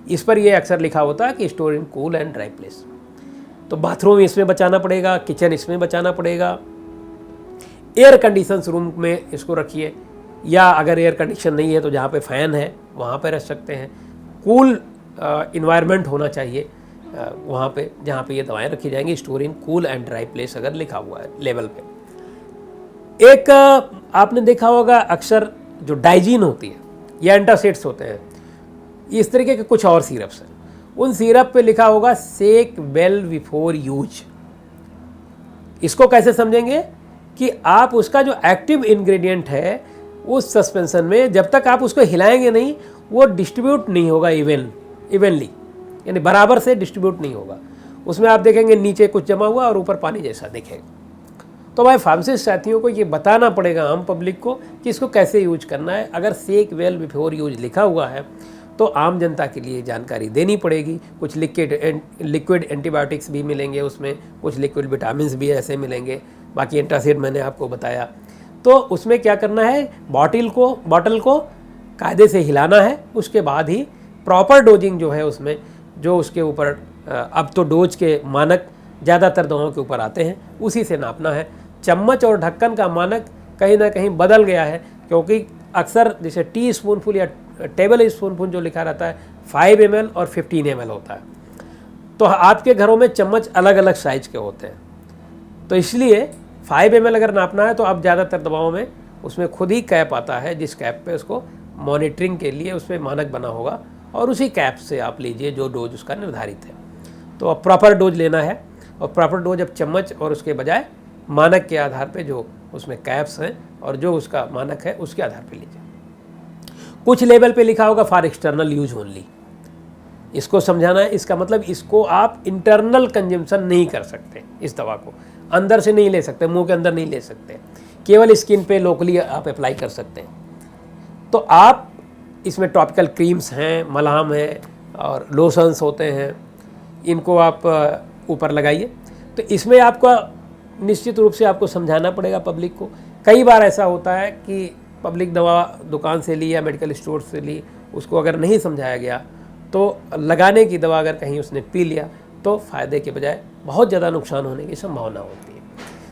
इस पर ये अक्सर लिखा होता है कि store in cool and dry place. तो बाथरूम इसमें बचाना पड़ेगा, किचन इसमें बचाना पड़ेगा। एयर कंडीशंस रूम में इसको रखिए, या अगर एयर कंडीशन नहीं है तो जहाँ पे फ़ैन है वहाँ पे रख सकते हैं। कूल इन्वायरमेंट होना चाहिए वहाँ पे जहाँ पे ये दवाएं रखी जाएंगी। Store in cool and dry place अगर लिखा हुआ है लेवल पे। एक आपने देखा होगा अक्सर जो डाइजीन होती है या एंटासिड्स होते हैं, इस तरीके के कुछ और सिरप्स हैं, उन सिरप पे लिखा होगा सेक वेल बिफोर यूज। इसको कैसे समझेंगे कि आप उसका जो एक्टिव इंग्रेडिएंट है उस सस्पेंशन में जब तक आप उसको हिलाएंगे नहीं, वो डिस्ट्रीब्यूट नहीं होगा इवनली, यानी बराबर से डिस्ट्रीब्यूट नहीं होगा। उसमें आप देखेंगे नीचे कुछ जमा हुआ और ऊपर पानी जैसा दिखेगा। तो भाई फार्मासिस्ट साथियों को ये बताना पड़ेगा आम पब्लिक को कि इसको कैसे यूज करना है। अगर सेक वेल बिफोर यूज लिखा हुआ है तो आम जनता के लिए जानकारी देनी पड़ेगी। कुछ लिक्विड एंटीबायोटिक्स भी मिलेंगे उसमें, कुछ लिक्विड विटामिन भी ऐसे मिलेंगे, बाकी एंटासिड मैंने आपको बताया। तो उसमें क्या करना है, बॉटल को कायदे से हिलाना है, उसके बाद ही प्रॉपर डोजिंग जो है उसमें, जो उसके ऊपर अब तो डोज के मानक ज़्यादातर दवाओं के ऊपर आते हैं, उसी से नापना है। चम्मच और ढक्कन का मानक कहीं ना कहीं बदल गया है, क्योंकि अक्सर जैसे टी स्पूनफुल या टेबल स्पूनफुल जो लिखा रहता है 5 ml और 15 ml होता है। तो आपके घरों में चम्मच अलग अलग साइज के होते हैं, तो इसलिए 5 ml अगर नापना है तो अब ज़्यादातर दवाओं में उसमें खुद ही कैप आता है, जिस कैप पे उसको मॉनिटरिंग के लिए उसमें मानक बना होगा, और उसी कैप से आप लीजिए जो डोज उसका निर्धारित है। तो अब प्रॉपर डोज लेना है, और प्रॉपर डोज अब चम्मच और उसके बजाय मानक के आधार पे जो उसमें कैप्स हैं और जो उसका मानक है उसके आधार पे लीजिए। कुछ लेवल पे लिखा होगा फॉर एक्सटर्नल यूज ओनली, इसको समझाना है। इसका मतलब इसको आप इंटरनल कंजम्पशन नहीं कर सकते, इस दवा को अंदर से नहीं ले सकते, मुंह के अंदर नहीं ले सकते, केवल स्किन पे लोकली आप अप्लाई कर सकते हैं। तो आप इसमें टॉपिकल क्रीम्स हैं, मलहम है और लोशंस होते हैं, इनको आप ऊपर लगाइए। तो इसमें आपका निश्चित रूप से आपको समझाना पड़ेगा पब्लिक को। कई बार ऐसा होता है कि पब्लिक दवा दुकान से ली या मेडिकल स्टोर से ली, उसको अगर नहीं समझाया गया तो लगाने की दवा अगर कहीं उसने पी लिया तो फ़ायदे के बजाय बहुत ज़्यादा नुकसान होने की संभावना होती है।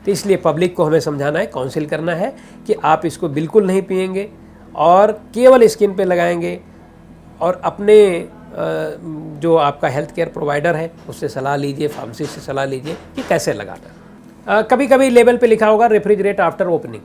तो इसलिए पब्लिक को हमें समझाना है, काउंसिल करना है कि आप इसको बिल्कुल नहीं पिएंगे और केवल स्किन पे लगाएंगे, और अपने जो आपका हेल्थ केयर प्रोवाइडर है उससे सलाह लीजिए, फार्मेसिस्ट से सलाह लीजिए कि कैसे लगाना। कभी कभी लेबल पे लिखा होगा रेफ्रिजरेट आफ्टर ओपनिंग।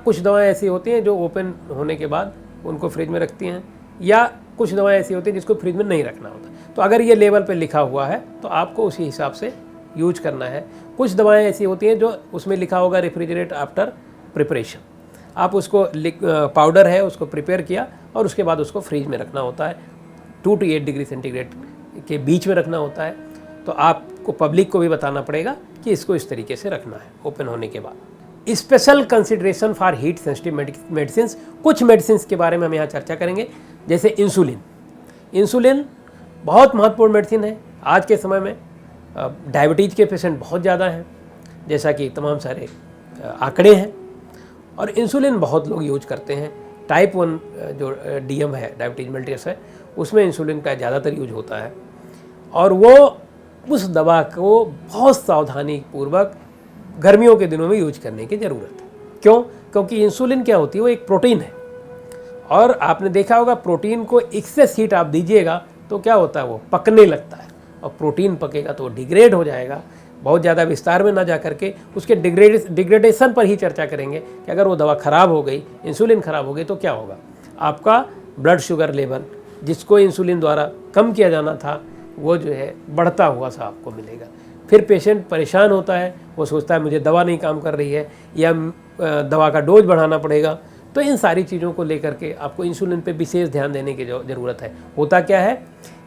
कुछ दवाएं ऐसी होती हैं जो ओपन होने के बाद उनको फ्रिज में रखती हैं, या कुछ दवाएं ऐसी होती हैं जिसको फ्रिज में नहीं रखना होता। तो अगर ये लेबल पे लिखा हुआ है तो आपको उसी हिसाब से यूज करना है। कुछ दवाएं ऐसी होती हैं जो उसमें लिखा होगा रेफ्रिजरेट आफ्टर प्रिपरेशन। आप उसको पाउडर है उसको प्रिपेयर किया और उसके बाद उसको फ्रिज में रखना होता है, 2 to 8 डिग्री सेंटीग्रेड के बीच में रखना होता है। तो आपको पब्लिक को भी बताना पड़ेगा कि इसको इस तरीके से रखना है ओपन होने के बाद। Special consideration for heat sensitive medicine. कुछ मेडिसिन के बारे में हम यहाँ चर्चा करेंगे, जैसे इंसुलिन। इंसुलिन बहुत महत्वपूर्ण मेडिसिन है। आज के समय में डायबिटीज़ के पेशेंट बहुत ज़्यादा हैं, जैसा कि तमाम सारे आंकड़े हैं, और इंसुलिन बहुत लोग यूज करते हैं। टाइप 1 जो DM है, डायबिटीज मेलिटस है, उसमें इंसुलिन का ज़्यादातर यूज होता है, और वो उस दवा को बहुत सावधानी पूर्वक गर्मियों के दिनों में यूज करने की ज़रूरत है। क्यों? क्योंकि इंसुलिन क्या होती है, वो एक प्रोटीन है, और आपने देखा होगा प्रोटीन को एक्सेस हीट आप दीजिएगा तो क्या होता है, वो पकने लगता है, और प्रोटीन पकेगा तो डिग्रेड हो जाएगा। बहुत ज़्यादा विस्तार में ना जा करके उसके डिग्रेडेशन पर ही चर्चा करेंगे कि अगर वो दवा ख़राब हो गई, इंसुलिन ख़राब हो गई तो क्या होगा। आपका ब्लड शुगर लेवल जिसको इंसुलिन द्वारा कम किया जाना था वो जो है बढ़ता हुआ सा आपको मिलेगा। फिर पेशेंट परेशान होता है, वो सोचता है मुझे दवा नहीं काम कर रही है या दवा का डोज बढ़ाना पड़ेगा। तो इन सारी चीज़ों को लेकर के आपको इंसुलिन पे विशेष ध्यान देने की ज़रूरत है। होता क्या है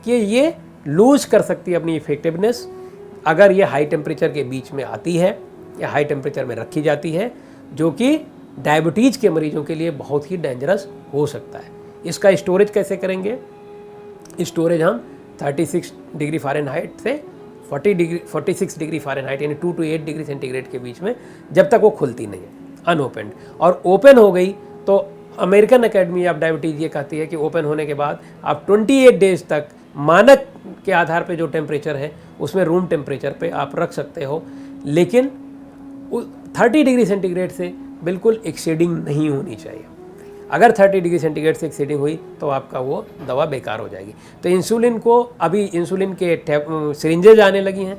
कि ये लूज कर सकती है अपनी इफेक्टिवनेस अगर ये हाई टेम्परेचर के बीच में आती है या हाई टेम्परेचर में रखी जाती है, जो कि डायबिटीज़ के मरीजों के लिए बहुत ही डेंजरस हो सकता है। इसका स्टोरेज कैसे करेंगे? स्टोरेज हम 36 डिग्री फ़ारेनहाइट से 46 डिग्री फ़ारेनहाइट यानी 2 to 8 डिग्री सेंटीग्रेड के बीच में, जब तक वो खुलती नहीं है, अनओपनड। और ओपन हो गई तो अमेरिकन अकेडमी ऑफ डायबिटीज़ ये कहती है कि ओपन होने के बाद आप 28 डेज तक मानक के आधार पे जो टेम्परेचर है उसमें रूम टेम्परेचर पे आप रख सकते हो, लेकिन 30 डिग्री सेंटीग्रेड से बिल्कुल एक्सीडिंग नहीं होनी चाहिए। अगर 30 डिग्री सेंटीग्रेड से एक्सीडिंग हुई तो आपका वो दवा बेकार हो जाएगी। तो इंसुलिन को अभी इंसुलिन के सिरिंजेज आने लगी हैं,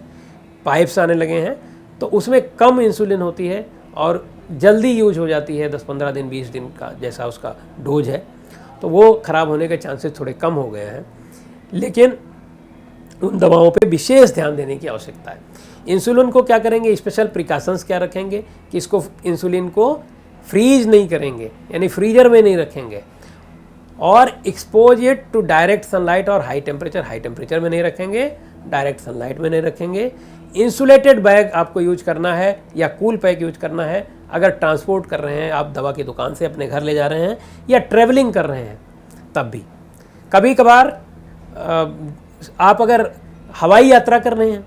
पाइप्स आने लगे हैं, तो उसमें कम इंसुलिन होती है और जल्दी यूज हो जाती है, 10-15 दिन 20 दिन का जैसा उसका डोज है, तो वो ख़राब होने के चांसेस थोड़े कम हो गए हैं। लेकिन उन दवाओं पे विशेष ध्यान देने की आवश्यकता है। इंसुलिन को क्या करेंगे, स्पेशल प्रिकॉशंस क्या रखेंगे कि इसको इंसुलिन को फ्रीज नहीं करेंगे, यानी फ्रीजर में नहीं रखेंगे, और expose it to direct sunlight और हाई टेम्परेचर में नहीं रखेंगे, डायरेक्ट सनलाइट में नहीं रखेंगे। इंसुलेटेड बैग आपको यूज करना है या कूल पैक यूज करना है अगर ट्रांसपोर्ट कर रहे हैं, आप दवा की दुकान से अपने घर ले जा रहे हैं या ट्रेवलिंग कर रहे हैं तब भी। कभी कभार आप अगर हवाई यात्रा कर रहे हैं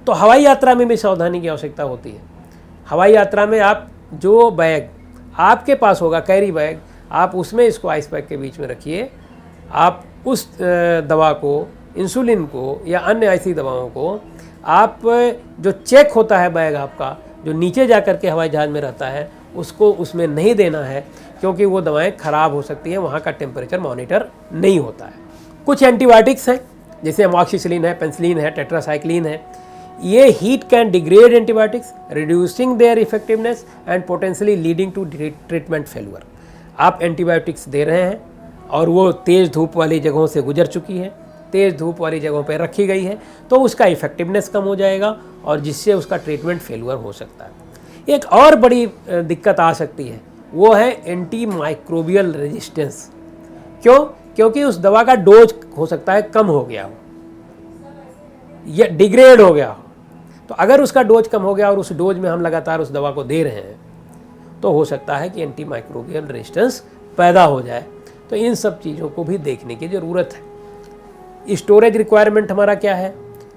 तो हवाई यात्रा में भी सावधानी की आवश्यकता होती है। हवाई यात्रा में आप जो बैग आपके पास होगा, कैरी बैग, आप उसमें इसको आइस पैक के बीच में रखिए। आप उस दवा को, इंसुलिन को या अन्य ऐसी दवाओं को आप जो चेक होता है बैग आपका, जो नीचे जा कर के हवाई जहाज़ में रहता है, उसको उसमें नहीं देना है, क्योंकि वो दवाएं ख़राब हो सकती हैं, वहाँ का टेम्परेचर मॉनिटर नहीं होता है। कुछ एंटीबायोटिक्स हैं जैसे अमॉक्सिसिलिन है, पेनिसिलिन है, टेट्रासाइक्लिन है। ये heat can degrade antibiotics, reducing their effectiveness and potentially leading to treatment failure. आप एंटीबायोटिक्स दे रहे हैं और वो तेज़ धूप वाली जगहों से गुजर चुकी है, तेज़ धूप वाली जगहों पर रखी गई है, तो उसका इफेक्टिवनेस कम हो जाएगा और जिससे उसका ट्रीटमेंट फेल्यूर हो सकता है। एक और बड़ी दिक्कत आ सकती है, वो है एंटी माइक्रोबियल रेजिस्टेंस। क्यों? क्योंकि उस दवा का डोज हो सकता है कम हो गया हो या डिग्रेड हो गया हो। तो अगर उसका डोज कम हो गया और उस डोज में हम लगातार उस दवा को दे रहे हैं तो हो सकता है कि एंटी माइक्रोबियल रेजिस्टेंस पैदा हो जाए। तो इन सब चीज़ों को भी देखने की ज़रूरत है। स्टोरेज रिक्वायरमेंट हमारा क्या है?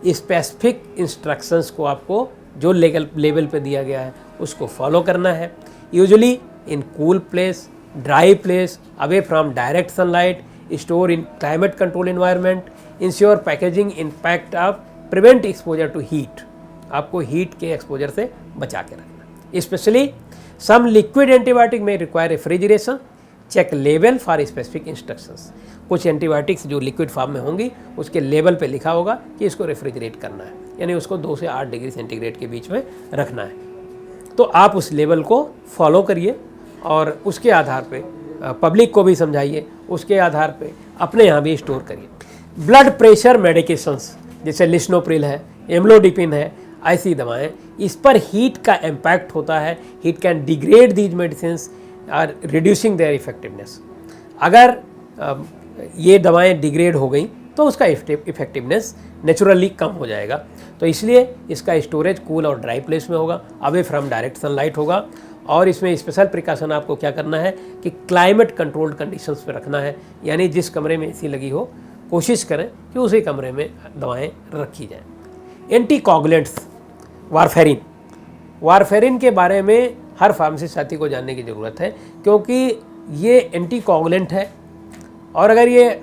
स्पेसिफिक इंस्ट्रक्शंस को आपको जो लेवल पे दिया गया है उसको फॉलो करना है। Usually in cool place, dry place, away from direct sunlight, store in climate control environment, ensure packaging impact of prevent exposure to heat. आपको हीट के एक्सपोजर से बचा के रखना। स्पेशली सम लिक्विड एंटीबायोटिक में रिक्वायर रेफ्रिजरेशन, चेक लेवल फॉर स्पेसिफिक इंस्ट्रक्शंस। कुछ एंटीबायोटिक्स जो लिक्विड फॉर्म में होंगी उसके लेवल पे लिखा होगा कि इसको रेफ्रिजरेट करना है, यानी उसको 2 से 8 डिग्री सेंटीग्रेड के बीच में रखना है। तो आप उस लेवल को फॉलो करिए और उसके आधार पे पब्लिक को भी समझाइए, उसके आधार पे अपने यहाँ भी स्टोर करिए। ब्लड प्रेशर मेडिकेशंस जैसे लिस्नोप्रिल है, एम्लोडिपिन है, ऐसी दवाएं, इस पर हीट का इम्पैक्ट होता है। Heat can degrade these medicine are reducing their effectiveness. अगर ये दवाएं डिग्रेड हो गई तो उसका इफेक्टिवनेस नेचुरली कम हो जाएगा। तो इसलिए इसका स्टोरेज कूल और ड्राई प्लेस में होगा, अवे फ्रॉम डायरेक्ट सनलाइट होगा। और इसमें स्पेशल प्रिकॉशन आपको क्या करना है कि क्लाइमेट कंट्रोल्ड कंडीशंस पे रखना है, यानी जिस कमरे में एसी लगी हो कोशिश करें कि उसी कमरे में दवाएं रखी जाएं। Anticoagulants, warfarin. वारफेरिन के बारे में हर फार्मेसिस्ट साथी को जानने की ज़रूरत है, क्योंकि ये एंटीकोगुलेंट है और अगर ये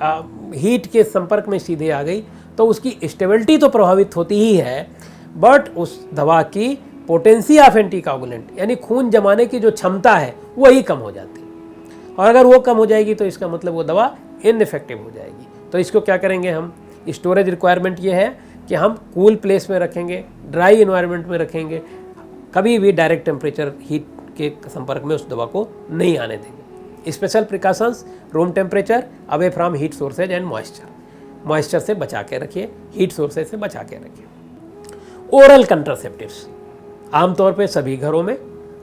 हीट के संपर्क में सीधे आ गई तो उसकी स्टेबिलिटी तो प्रभावित होती ही है, बट उस दवा की पोटेंसी ऑफ एंटीकोगुलेंट यानी खून जमाने की जो क्षमता है वही कम हो जाती है। और अगर वो कम हो जाएगी तो इसका मतलब वो दवा इनइफेक्टिव हो जाएगी। तो इसको क्या करेंगे हम, स्टोरेज रिक्वायरमेंट ये है कि हम कूल प्लेस में रखेंगे, ड्राई इन्वायरमेंट में रखेंगे, कभी भी डायरेक्ट टेम्परेचर हीट के संपर्क में उस दवा को नहीं आने देंगे। Special precautions, room temperature, away from heat sources and moisture से बचा के रखिए, हीट सोर्सेज से बचा के रखिए। ओरल कंट्रासेप्टिव्स आमतौर पे सभी घरों में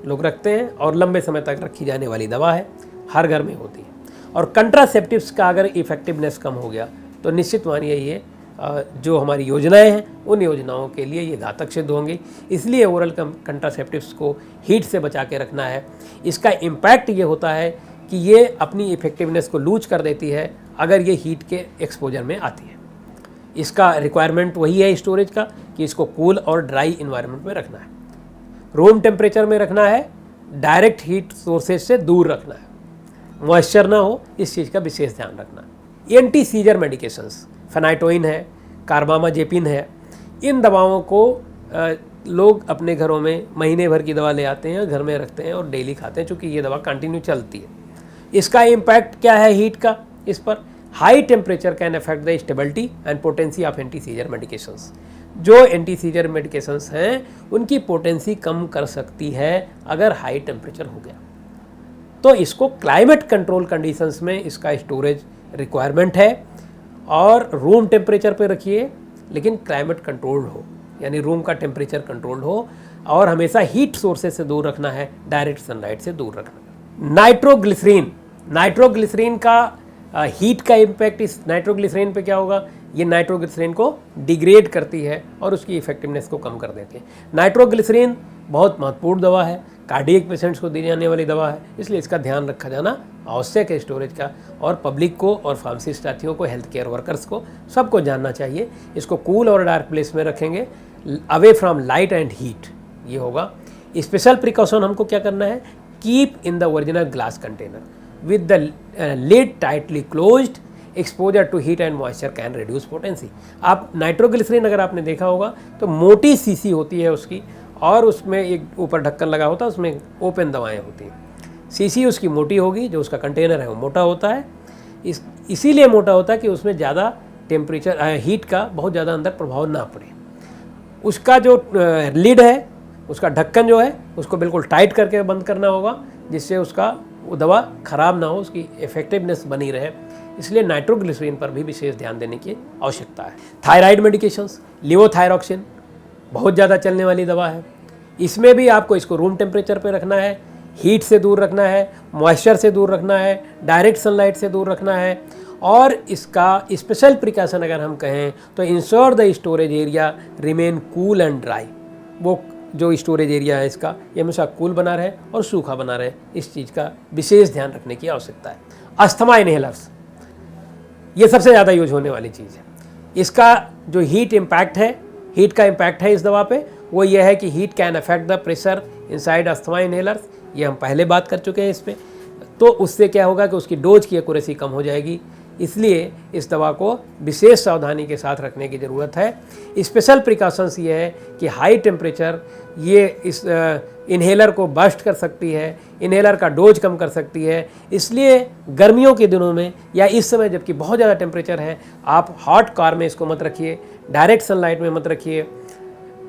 लोग रखते हैं और लंबे समय तक रखी जाने वाली दवा है, हर घर में होती है। और कंट्रासेप्टिव्स का अगर इफेक्टिवनेस कम हो गया तो निश्चित मानिए ये जो हमारी योजनाएं हैं उन योजनाओं के लिए ये घातक सिद्ध होंगी। इसलिए ओरल कंट्रासेप्टिव्स को हीट से बचा के रखना है। इसका इम्पैक्ट ये होता है कि ये अपनी इफेक्टिवनेस को लूज कर देती है अगर ये हीट के एक्सपोजर में आती है। इसका रिक्वायरमेंट वही है स्टोरेज का कि इसको कूल और ड्राई इन्वायरमेंट में रखना है, रूम टेम्परेचर में रखना है, डायरेक्ट हीट सोर्सेज से दूर रखना है, मॉइस्चर ना हो, इस चीज़ का विशेष ध्यान रखना है। एंटी सीजर मेडिकेशंस, फेनाइटोइन है, कार्बामाजेपिन है, इन दवाओं को लोग अपने घरों में महीने भर की दवा ले आते हैं, घर में रखते हैं और डेली खाते हैं, चूँकि ये दवा कंटिन्यू चलती है। इसका इम्पैक्ट क्या है हीट का इस पर? High temperature can affect the stability and potency of anti scissor medications. जो एंटी सीजर मेडिकेशंस हैं उनकी पोटेंसी कम कर सकती है अगर हाई टेम्परेचर हो गया। तो इसको क्लाइमेट कंट्रोल कंडीशंस में इसका स्टोरेज रिक्वायरमेंट है और रूम टेम्परेचर पे रखिए, लेकिन क्लाइमेट कंट्रोल्ड हो, यानी रूम का टेम्परेचर कंट्रोल्ड हो और हमेशा हीट सोर्सेज से दूर रखना है, डायरेक्ट सनलाइट से दूर रखना है। नाइट्रोग्लिसरीन का हीट का इम्पैक्ट इस नाइट्रोग्लिसरीन पे क्या होगा? ये नाइट्रोग्लिसरीन को डिग्रेड करती है और उसकी इफेक्टिवनेस को कम कर देती है। नाइट्रोग्लिसरीन बहुत महत्वपूर्ण दवा है, कार्डियक पेशेंट्स को दी जाने वाली दवा है, इसलिए इसका ध्यान रखा जाना आवश्यक है स्टोरेज का। और पब्लिक को और फार्मेसिस्ट साथियों को, हेल्थ केयर वर्कर्स को, सबको जानना चाहिए। इसको कूल और डार्क प्लेस में रखेंगे, away from light and heat, ये होगा। स्पेशल प्रिकॉशन हमको क्या करना है? Keep in the original glass container with the lid tightly closed, exposure to heat and moisture can reduce potency। आप नाइट्रोग्लिसरीन अगर आपने देखा होगा तो मोटी सीसी होती है उसकी और उसमें एक ऊपर ढक्कन लगा होता है, उसमें ओपन दवाएं होती हैं। सीसी उसकी मोटी होगी, जो उसका कंटेनर है वो मोटा होता है। इसीलिए मोटा होता है कि उसमें ज़्यादा टेम्परेचर हीट का बहुत ज़्यादा अंदर प्रभाव ना पड़े। उसका जो लिड है, उसका ढक्कन जो है, उसको बिल्कुल टाइट करके बंद करना होगा, जिससे उसका वो दवा खराब ना हो, उसकी इफेक्टिवनेस बनी रहे। इसलिए नाइट्रोग्लिसरीन पर भी विशेष ध्यान देने की आवश्यकता है। थायराइड मेडिकेशंस, लिवोथायरॉक्सिन बहुत ज़्यादा चलने वाली दवा है। इसमें भी आपको इसको रूम टेम्परेचर पे रखना है, हीट से दूर रखना है, मॉइस्चर से दूर रखना है, डायरेक्ट सनलाइट से दूर रखना है। और इसका स्पेशल प्रिकॉशन अगर हम कहें तो ensure the storage area remain cool and dry. वो जो स्टोरेज एरिया है इसका ये हमेशा कूल बना रहे और सूखा बना रहे, इस चीज़ का विशेष ध्यान रखने की आवश्यकता है। अस्थमा इनहेलर्स, ये सबसे ज़्यादा यूज होने वाली चीज़ है। इसका जो हीट का इम्पैक्ट है इस दवा पे, वो ये है कि heat can affect the pressure inside asthma inhalers, ये हम पहले बात कर चुके हैं इस पर। तो उससे क्या होगा कि उसकी डोज की एक्यूरेसी कम हो जाएगी, इसलिए इस दवा को विशेष सावधानी के साथ रखने की ज़रूरत है। स्पेशल प्रिकॉशंस ये है कि हाई टेम्परेचर ये इस इन्हेलर को बर्स्ट कर सकती है, इन्हेलर का डोज कम कर सकती है, इसलिए गर्मियों के दिनों में या इस समय जबकि बहुत ज़्यादा टेम्परेचर है, आप हॉट कार में इसको मत रखिए, डायरेक्ट सनलाइट में मत रखिए।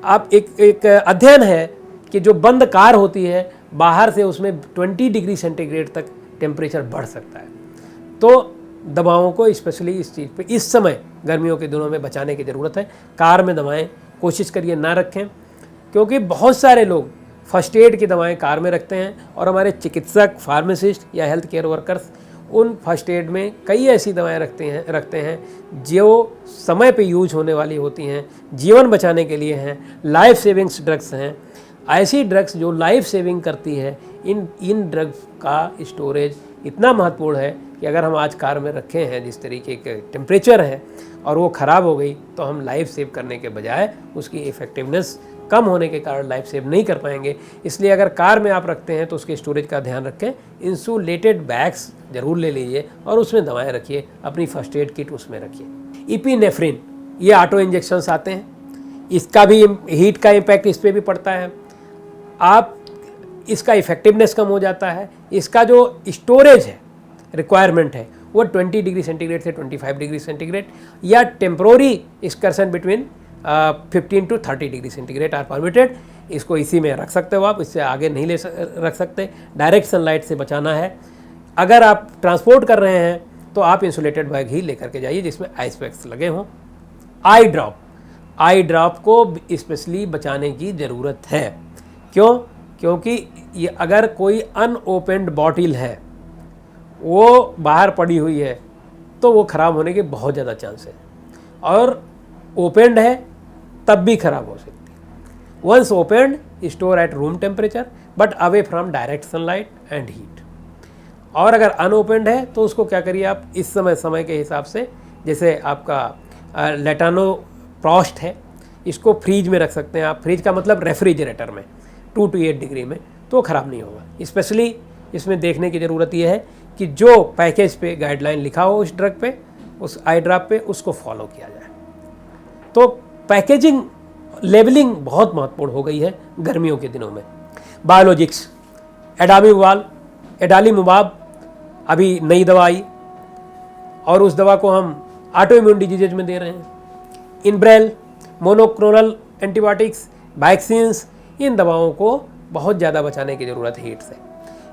आप एक अध्ययन है कि जो बंद कार होती है बाहर से उसमें 20 डिग्री सेंटीग्रेड तक टेम्परेचर बढ़ सकता है। तो दवाओं को स्पेशली इस चीज़ पे इस समय गर्मियों के दिनों में बचाने की ज़रूरत है। कार में दवाएं कोशिश करिए ना रखें, क्योंकि बहुत सारे लोग फर्स्ट एड की दवाएं कार में रखते हैं और हमारे चिकित्सक, फार्मासिस्ट या हेल्थ केयर वर्कर्स उन फर्स्ट एड में कई ऐसी दवाएं रखते हैं जो समय पे यूज होने वाली होती हैं, जीवन बचाने के लिए हैं, लाइफ सेविंग्स ड्रग्स हैं। ऐसी ड्रग्स जो लाइफ सेविंग करती है, इन ड्रग्स का स्टोरेज इतना महत्वपूर्ण है कि अगर हम आज कार में रखे हैं जिस तरीके के टेम्परेचर है और वो ख़राब हो गई तो हम लाइफ सेव करने के बजाय उसकी इफ़ेक्टिवनेस कम होने के कारण लाइफ सेव नहीं कर पाएंगे। इसलिए अगर कार में आप रखते हैं तो उसके स्टोरेज का ध्यान रखें। इंसुलेटेड बैग्स ज़रूर ले लीजिए और उसमें दवाएं रखिए, अपनी फर्स्ट एड किट उसमें रखिए। इपिनेफ्रिन ये ऑटो इंजेक्शंस आते हैं, इसका भी हीट का इम्पैक्ट इस पर भी पड़ता है। आप इसका इफ़ेक्टिवनेस कम हो जाता है, इसका जो स्टोरेज है रिक्वायरमेंट है वो 20 डिग्री सेंटीग्रेड से 25 डिग्री सेंटीग्रेड या temporary excursion between 15 to 30 degree centigrade are permitted. इसको इसी में रख सकते हो आप, इससे आगे नहीं रख सकते। डायरेक्ट सनलाइट से बचाना है। अगर आप ट्रांसपोर्ट कर रहे हैं तो आप इंसुलेटेड बैग ही लेकर के जाइए जिसमें आइस पैक्स लगे हों। आई ड्रॉप को स्पेशली बचाने की ज़रूरत है। क्यों? क्योंकि ये अगर कोई अनओपन्ड बॉटल है, वो बाहर पड़ी हुई है, तो वो ख़राब होने के बहुत ज़्यादा चांस है, और ओपन्ड है तब भी ख़राब हो सकती है। Once opened, store at room temperature but away from direct sunlight and heat. और अगर अनओपन्ड है तो उसको क्या करिए आप इस समय के हिसाब से, जैसे आपका लेटानोप्रोस्ट है, इसको फ्रीज में रख सकते हैं आप। फ्रीज का मतलब रेफ्रिजरेटर में 2 to 8 डिग्री में, तो ख़राब नहीं होगा। स्पेशली इसमें देखने की ज़रूरत यह है कि जो पैकेज पे गाइडलाइन लिखा हो उस ड्रग पे, उस आई ड्रॉप पे, उसको फॉलो किया जाए। तो पैकेजिंग, लेबलिंग बहुत महत्वपूर्ण हो गई है गर्मियों के दिनों में। बायोलॉजिक्स, एडालीमुबाब अभी नई दवा आई और उस दवा को हम ऑटो इम्यून डिजीजेज में दे रहे हैं। इनब्रेल, मोनोक्लोनल एंटीबायोटिक्स, वैक्सीन्स, इन दवाओं को बहुत ज़्यादा बचाने की ज़रूरत है हीट से।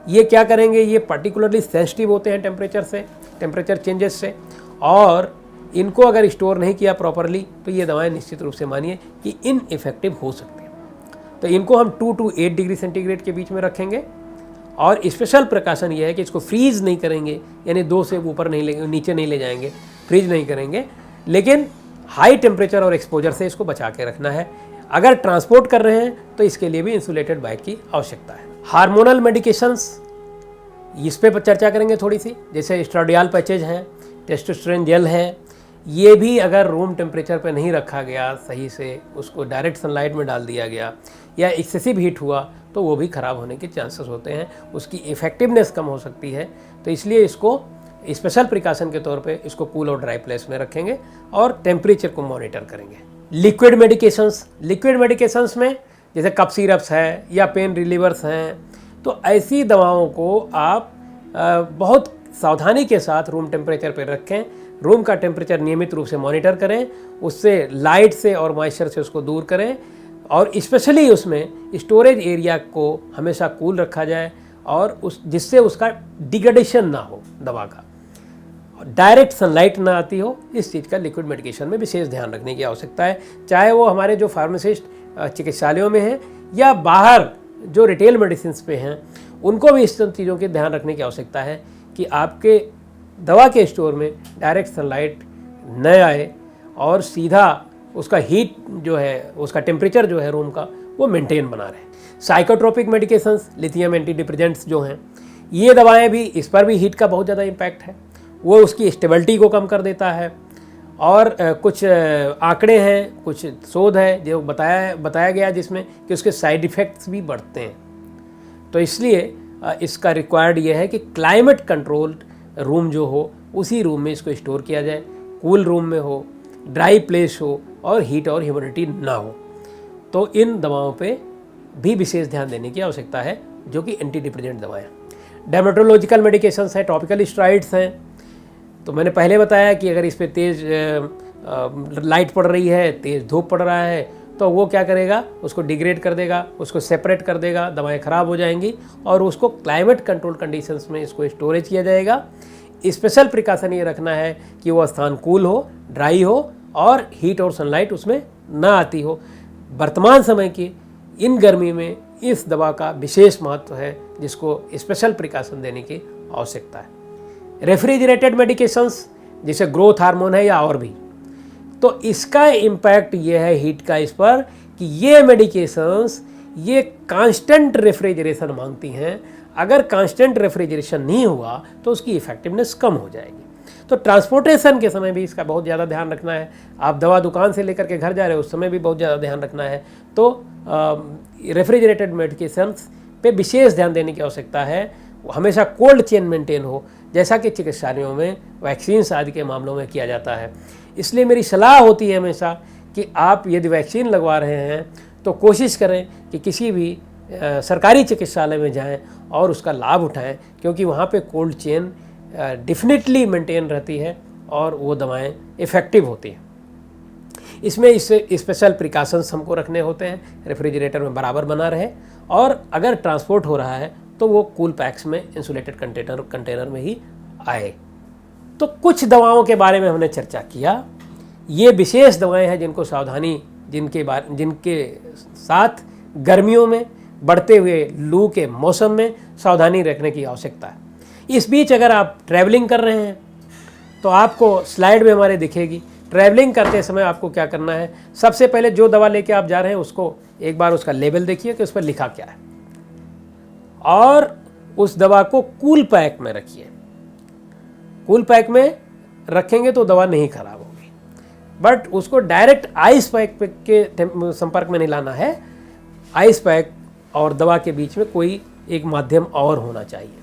ये क्या करेंगे, ये पर्टिकुलरली सेंसिटिव होते हैं टेम्परेचर चेंजेस से, और इनको अगर स्टोर नहीं किया प्रॉपरली तो ये दवाएं निश्चित रूप से मानिए कि इनइफेक्टिव हो सकती हैं। तो इनको हम 2 to 8 डिग्री सेंटीग्रेड के बीच में रखेंगे, और स्पेशल प्रिकॉशन ये है कि इसको फ्रीज नहीं करेंगे, यानी 2 से ऊपर नीचे नहीं ले जाएंगे, फ्रीज नहीं करेंगे, लेकिन हाई टेम्परेचर और एक्सपोजर से इसको बचा के रखना है। अगर ट्रांसपोर्ट कर रहे हैं तो इसके लिए भी इंसुलेटेड बैग की आवश्यकता है। हार्मोनल मेडिकेशंस, इस पे चर्चा करेंगे थोड़ी सी, जैसे एस्ट्राडियल पैचेज हैं, टेस्टोस्टेरोन जेल है। ये भी अगर रूम टेम्परेचर पे नहीं रखा गया सही से, उसको डायरेक्ट सनलाइट में डाल दिया गया या एक्सेसिव हीट हुआ तो वो भी ख़राब होने के चांसेस होते हैं, उसकी इफ़ेक्टिवनेस कम हो सकती है। तो इसलिए इसको स्पेशल प्रिकॉशन के तौर पे इसको कूल और ड्राई प्लेस में रखेंगे और टेम्परेचर को मॉनिटर करेंगे। लिक्विड मेडिकेशंस में जैसे कफ सिरप्स है या पेन रिलीवर्स हैं, तो ऐसी दवाओं को आप बहुत सावधानी के साथ रूम टेम्परेचर पर रखें। रूम का टेम्परेचर नियमित रूप से मॉनिटर करें, उससे लाइट से और मॉइस्चर से उसको दूर करें, और स्पेशली उसमें स्टोरेज एरिया को हमेशा कूल रखा जाए और जिससे उसका डिग्रेडेशन ना हो दवा का, डायरेक्ट सनलाइट ना आती हो। इस चीज़ का लिक्विड मेडिकेशन में विशेष ध्यान रखने की आवश्यकता है, चाहे वो हमारे जो फार्मासिस्ट चिकित्सालयों में हैं या बाहर जो रिटेल मेडिसिन पे हैं, उनको भी इस सब चीज़ों के ध्यान रखने की आवश्यकता है कि आपके दवा के स्टोर में डायरेक्ट सनलाइट न आए और सीधा उसका हीट जो है, उसका टेम्परेचर जो है रूम का, वो मेंटेन बना रहे। साइकोट्रोपिक मेडिकेशंस, लिथियम एंटीडिप्रेसेंट्स जो हैं, ये दवाएं भी, इस पर भी हीट का बहुत ज़्यादा इम्पैक्ट है। वो उसकी स्टेबिलिटी को कम कर देता है और कुछ आंकड़े हैं, कुछ शोध है जो बताया गया जिसमें कि उसके साइड इफ़ेक्ट्स भी बढ़ते हैं। तो इसलिए इसका रिक्वायर्ड ये है कि क्लाइमेट कंट्रोल्ड रूम जो हो उसी रूम में इसको स्टोर किया जाए, कूल रूम में हो, ड्राई प्लेस हो और हीट और ह्यूमिडिटी ना हो। तो इन दवाओं पे भी विशेष ध्यान देने की आवश्यकता है, जो कि एंटी डिप्रेसेंट दवाएं। डर्मेटोलॉजिकल मेडिकेशंस हैं, टॉपिकल स्टेरॉइड्स हैं। तो मैंने पहले बताया कि अगर इस पर तेज़ लाइट पड़ रही है, तेज़ धूप पड़ रहा है, तो वो क्या करेगा, उसको डिग्रेड कर देगा, उसको सेपरेट कर देगा, दवाएं ख़राब हो जाएंगी और उसको क्लाइमेट कंट्रोल कंडीशंस में इसको स्टोरेज किया जाएगा। स्पेशल प्रिकॉशन ये रखना है कि वो स्थान कूल हो, ड्राई हो और हीट और सनलाइट उसमें ना आती हो। वर्तमान समय की इन गर्मी में इस दवा का विशेष महत्व है, जिसको स्पेशल प्रिकॉशन देने की आवश्यकता है। रेफ्रिजरेटेड मेडिकेशंस जैसे ग्रोथ हार्मोन है या और भी, तो इसका इम्पैक्ट ये है हीट का इस पर कि ये मेडिकेशंस ये कांस्टेंट रेफ्रिजरेशन मांगती हैं। अगर कांस्टेंट रेफ्रिजरेशन नहीं हुआ तो उसकी इफेक्टिवनेस कम हो जाएगी। तो ट्रांसपोर्टेशन के समय भी इसका बहुत ज़्यादा ध्यान रखना है। आप दवा दुकान से लेकर के घर जा रहे हो उस समय भी बहुत ज़्यादा ध्यान रखना है। तो रेफ्रिजरेटेड मेडिकेशंस पे विशेष ध्यान देने की आवश्यकता है। हमेशा कोल्ड चेन मेंटेन हो, जैसा कि चिकित्सालयों में वैक्सीन आदि के मामलों में किया जाता है। इसलिए मेरी सलाह होती है हमेशा कि आप यदि वैक्सीन लगवा रहे हैं तो कोशिश करें कि किसी भी सरकारी चिकित्सालय में जाएं और उसका लाभ उठाएं, क्योंकि वहाँ पे कोल्ड चेन डेफिनेटली मेंटेन रहती है और वो दवाएं इफ़ेक्टिव होती हैं। इसमें इससे स्पेशल प्रिकॉशंस हमको रखने होते हैं, रेफ्रिजरेटर में बराबर बना रहे, और अगर ट्रांसपोर्ट हो रहा है तो वो कूल पैक्स में इंसुलेटेड कंटेनर में ही आए। तो कुछ दवाओं के बारे में हमने चर्चा किया। ये विशेष दवाएं हैं जिनको सावधानी, जिनके साथ गर्मियों में बढ़ते हुए लू के मौसम में सावधानी रखने की आवश्यकता है। इस बीच अगर आप ट्रैवलिंग कर रहे हैं तो आपको स्लाइड में हमारे दिखेगी, ट्रैवलिंग करते समय आपको क्या करना है। सबसे पहले जो दवा लेके आप जा रहे हैं उसको एक बार उसका लेबल देखिए कि उस पर लिखा क्या है, और उस दवा को कूल पैक में रखिए। कूल पैक में रखेंगे तो दवा नहीं खराब होगी, बट उसको डायरेक्ट आइस पैक के संपर्क में नहीं लाना है। आइस पैक और दवा के बीच में कोई एक माध्यम और होना चाहिए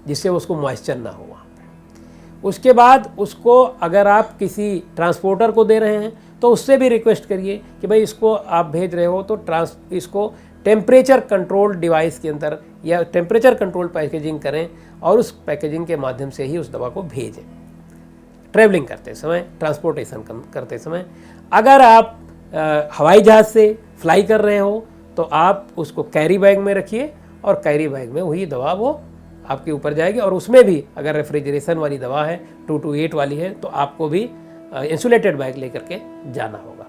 जिससे उसको मॉइस्चर ना हो वहाँ पे। उसके बाद उसको अगर आप किसी ट्रांसपोर्टर को दे रहे हैं तो उससे भी रिक्वेस्ट करिए कि भाई इसको आप भेज रहे हो तो इसको टेम्परेचर कंट्रोल डिवाइस के अंदर या टेम्परेचर कंट्रोल पैकेजिंग करें और उस पैकेजिंग के माध्यम से ही उस दवा को भेजें ट्रैवलिंग करते समय, ट्रांसपोर्टेशन करते समय। अगर आप हवाई जहाज़ से फ्लाई कर रहे हो तो आप उसको कैरी बैग में रखिए और कैरी बैग में वही दवा वो आपके ऊपर जाएगी। और उसमें भी अगर रेफ्रिजरेशन वाली दवा है, 2 to 8 वाली है, तो आपको भी इंसुलेटेड बैग लेकर के जाना होगा।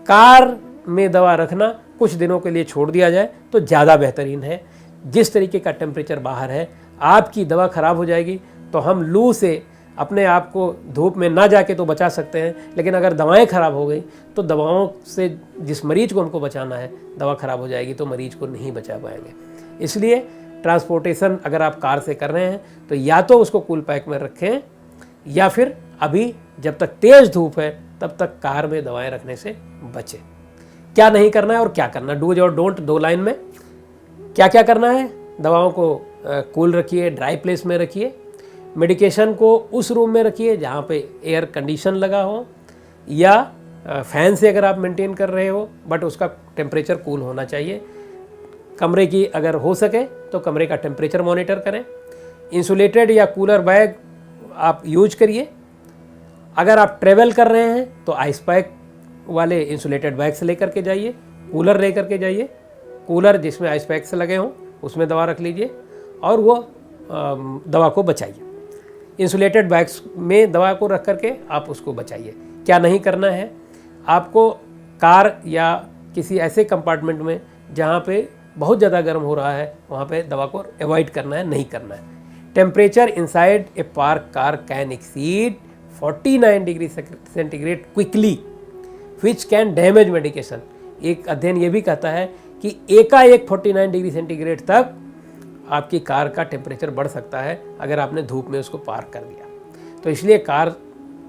कार में दवा रखना कुछ दिनों के लिए छोड़ दिया जाए तो ज़्यादा बेहतरीन है। जिस तरीके का टेम्परेचर बाहर है, आपकी दवा ख़राब हो जाएगी तो हम लू से अपने आप को धूप में ना जाके तो बचा सकते हैं, लेकिन अगर दवाएं ख़राब हो गई तो दवाओं से जिस मरीज को हमको बचाना है, दवा ख़राब हो जाएगी तो मरीज को नहीं बचा पाएंगे। इसलिए ट्रांसपोर्टेशन अगर आप कार से कर रहे हैं तो या तो उसको कूल पैक में रखें, या फिर अभी जब तक तेज़ धूप है तब तक कार में दवाएं रखने से बचें। क्या नहीं करना है और क्या करना, डूज और डोंट, 2 लाइन में क्या क्या करना है। दवाओं को कूल रखिए, ड्राई प्लेस में रखिए। मेडिकेशन को उस रूम में रखिए जहाँ पे एयर कंडीशन लगा हो, या फैन से अगर आप मेंटेन कर रहे हो, बट उसका टेम्परेचर कूल होना चाहिए। कमरे की अगर हो सके तो कमरे का टेम्परेचर मॉनिटर करें। इंसुलेटेड या कूलर बैग आप यूज करिए। अगर आप ट्रेवल कर रहे हैं तो आइस पैक वाले इंसुलेटेड बैग्स लेकर के जाइए, कूलर लेकर के जाइए। कूलर जिसमें आइस पैक्स लगे हों उसमें दवा रख लीजिए और वो दवा को बचाइए। इंसुलेटेड बैग्स में दवा को रख करके आप उसको बचाइए। क्या नहीं करना है, आपको कार या किसी ऐसे कंपार्टमेंट में जहाँ पे बहुत ज़्यादा गर्म हो रहा है वहाँ पे दवा को अवॉइड करना है, नहीं करना है। Temperature inside a park car can exceed 49 degree centigrade quickly which can damage medication. एक अध्ययन ये भी कहता है कि एकाएक 49 डिग्री सेंटीग्रेड तक आपकी कार का टेम्परेचर बढ़ सकता है अगर आपने धूप में उसको पार्क कर दिया। तो इसलिए कार